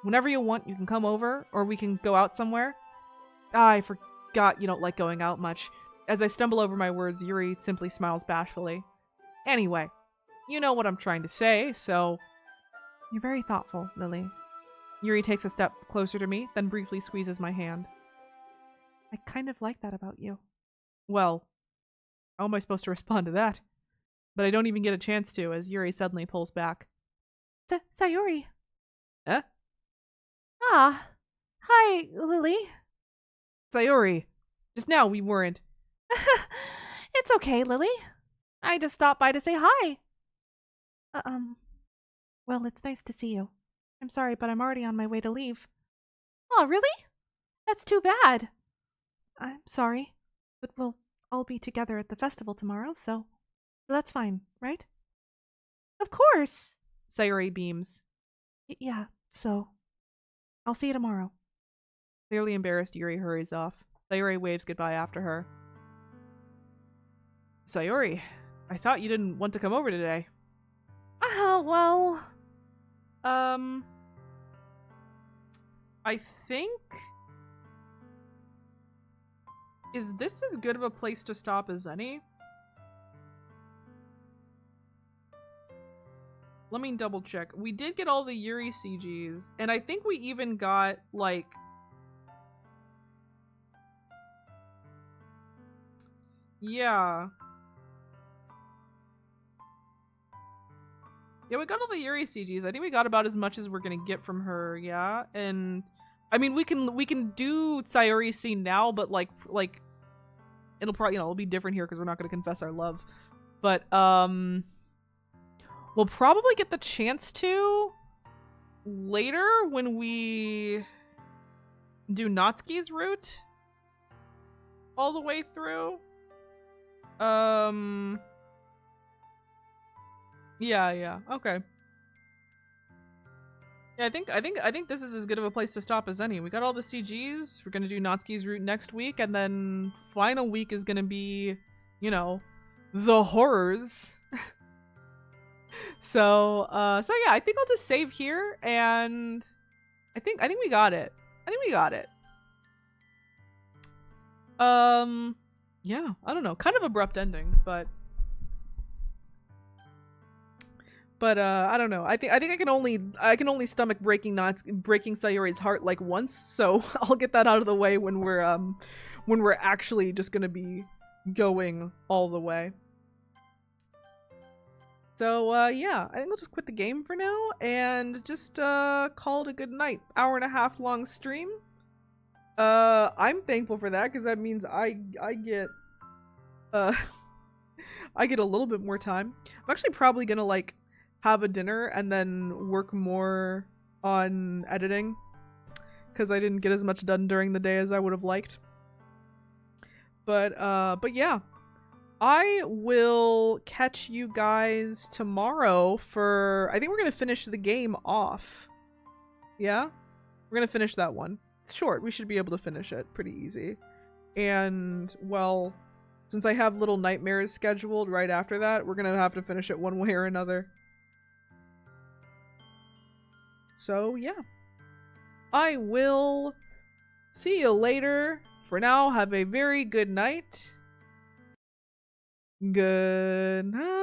Whenever you want, you can come over, or we can go out somewhere. I forgot you don't like going out much. As I stumble over my words, Yuri simply smiles bashfully. Anyway, you know what I'm trying to say, so... You're very thoughtful, Lily. Yuri takes a step closer to me, then briefly squeezes my hand. I kind of like that about you. Well, how am I supposed to respond to that? But I don't even get a chance to, as Yuri suddenly pulls back. Sayori. Eh? Ah. Hi, Lily. Sayori. Just now we weren't. It's okay, Lily. I just stopped by to say hi. Well, it's nice to see you. I'm sorry, but I'm already on my way to leave. Oh, really? That's too bad. I'm sorry, but we'll all be together at the festival tomorrow, so that's fine, right? Of course. Sayori beams. Yeah, so I'll see you tomorrow. Clearly embarrassed, Yuri hurries off. Sayori waves goodbye after her. Sayori, I thought you didn't want to come over today. Well... I think... Is this as good of a place to stop as any? Let me double check. We did get all the Yuri CGs, and I think we even got, like... Yeah. Yeah, we got all the Yuri CGs. I think we got about as much as we're gonna get from her, yeah? And... I mean, we can do Sayori's scene now, but like it'll probably, it'll be different here because we're not going to confess our love. But we'll probably get the chance to later when we do Natsuki's route all the way through. Yeah, okay. Yeah, I think this is as good of a place to stop as any. We got all the CGs. We're gonna do Natsuki's route next week, and then final week is gonna be, you know, the horrors. So yeah, I think I'll just save here, and I think we got it. Yeah, I don't know. Kind of abrupt ending, but I don't know. I think I can only stomach breaking Sayori's heart like once, so I'll get that out of the way when we're actually just gonna be going all the way. So yeah, I think I'll just quit the game for now and just call it a good night. 1.5 hour long stream. I'm thankful for that because that means I get I get a little bit more time. I'm actually probably gonna like have a dinner and then work more on editing because I didn't get as much done during the day as I would have liked. But yeah, I will catch you guys tomorrow for, I think we're gonna finish the game off. Yeah, we're gonna finish that one. It's short. We should be able to finish it pretty easy. And well, since I have Little Nightmares scheduled right after that, we're gonna have to finish it one way or another. So yeah, I will see you later. For now, have a very good night. Good night.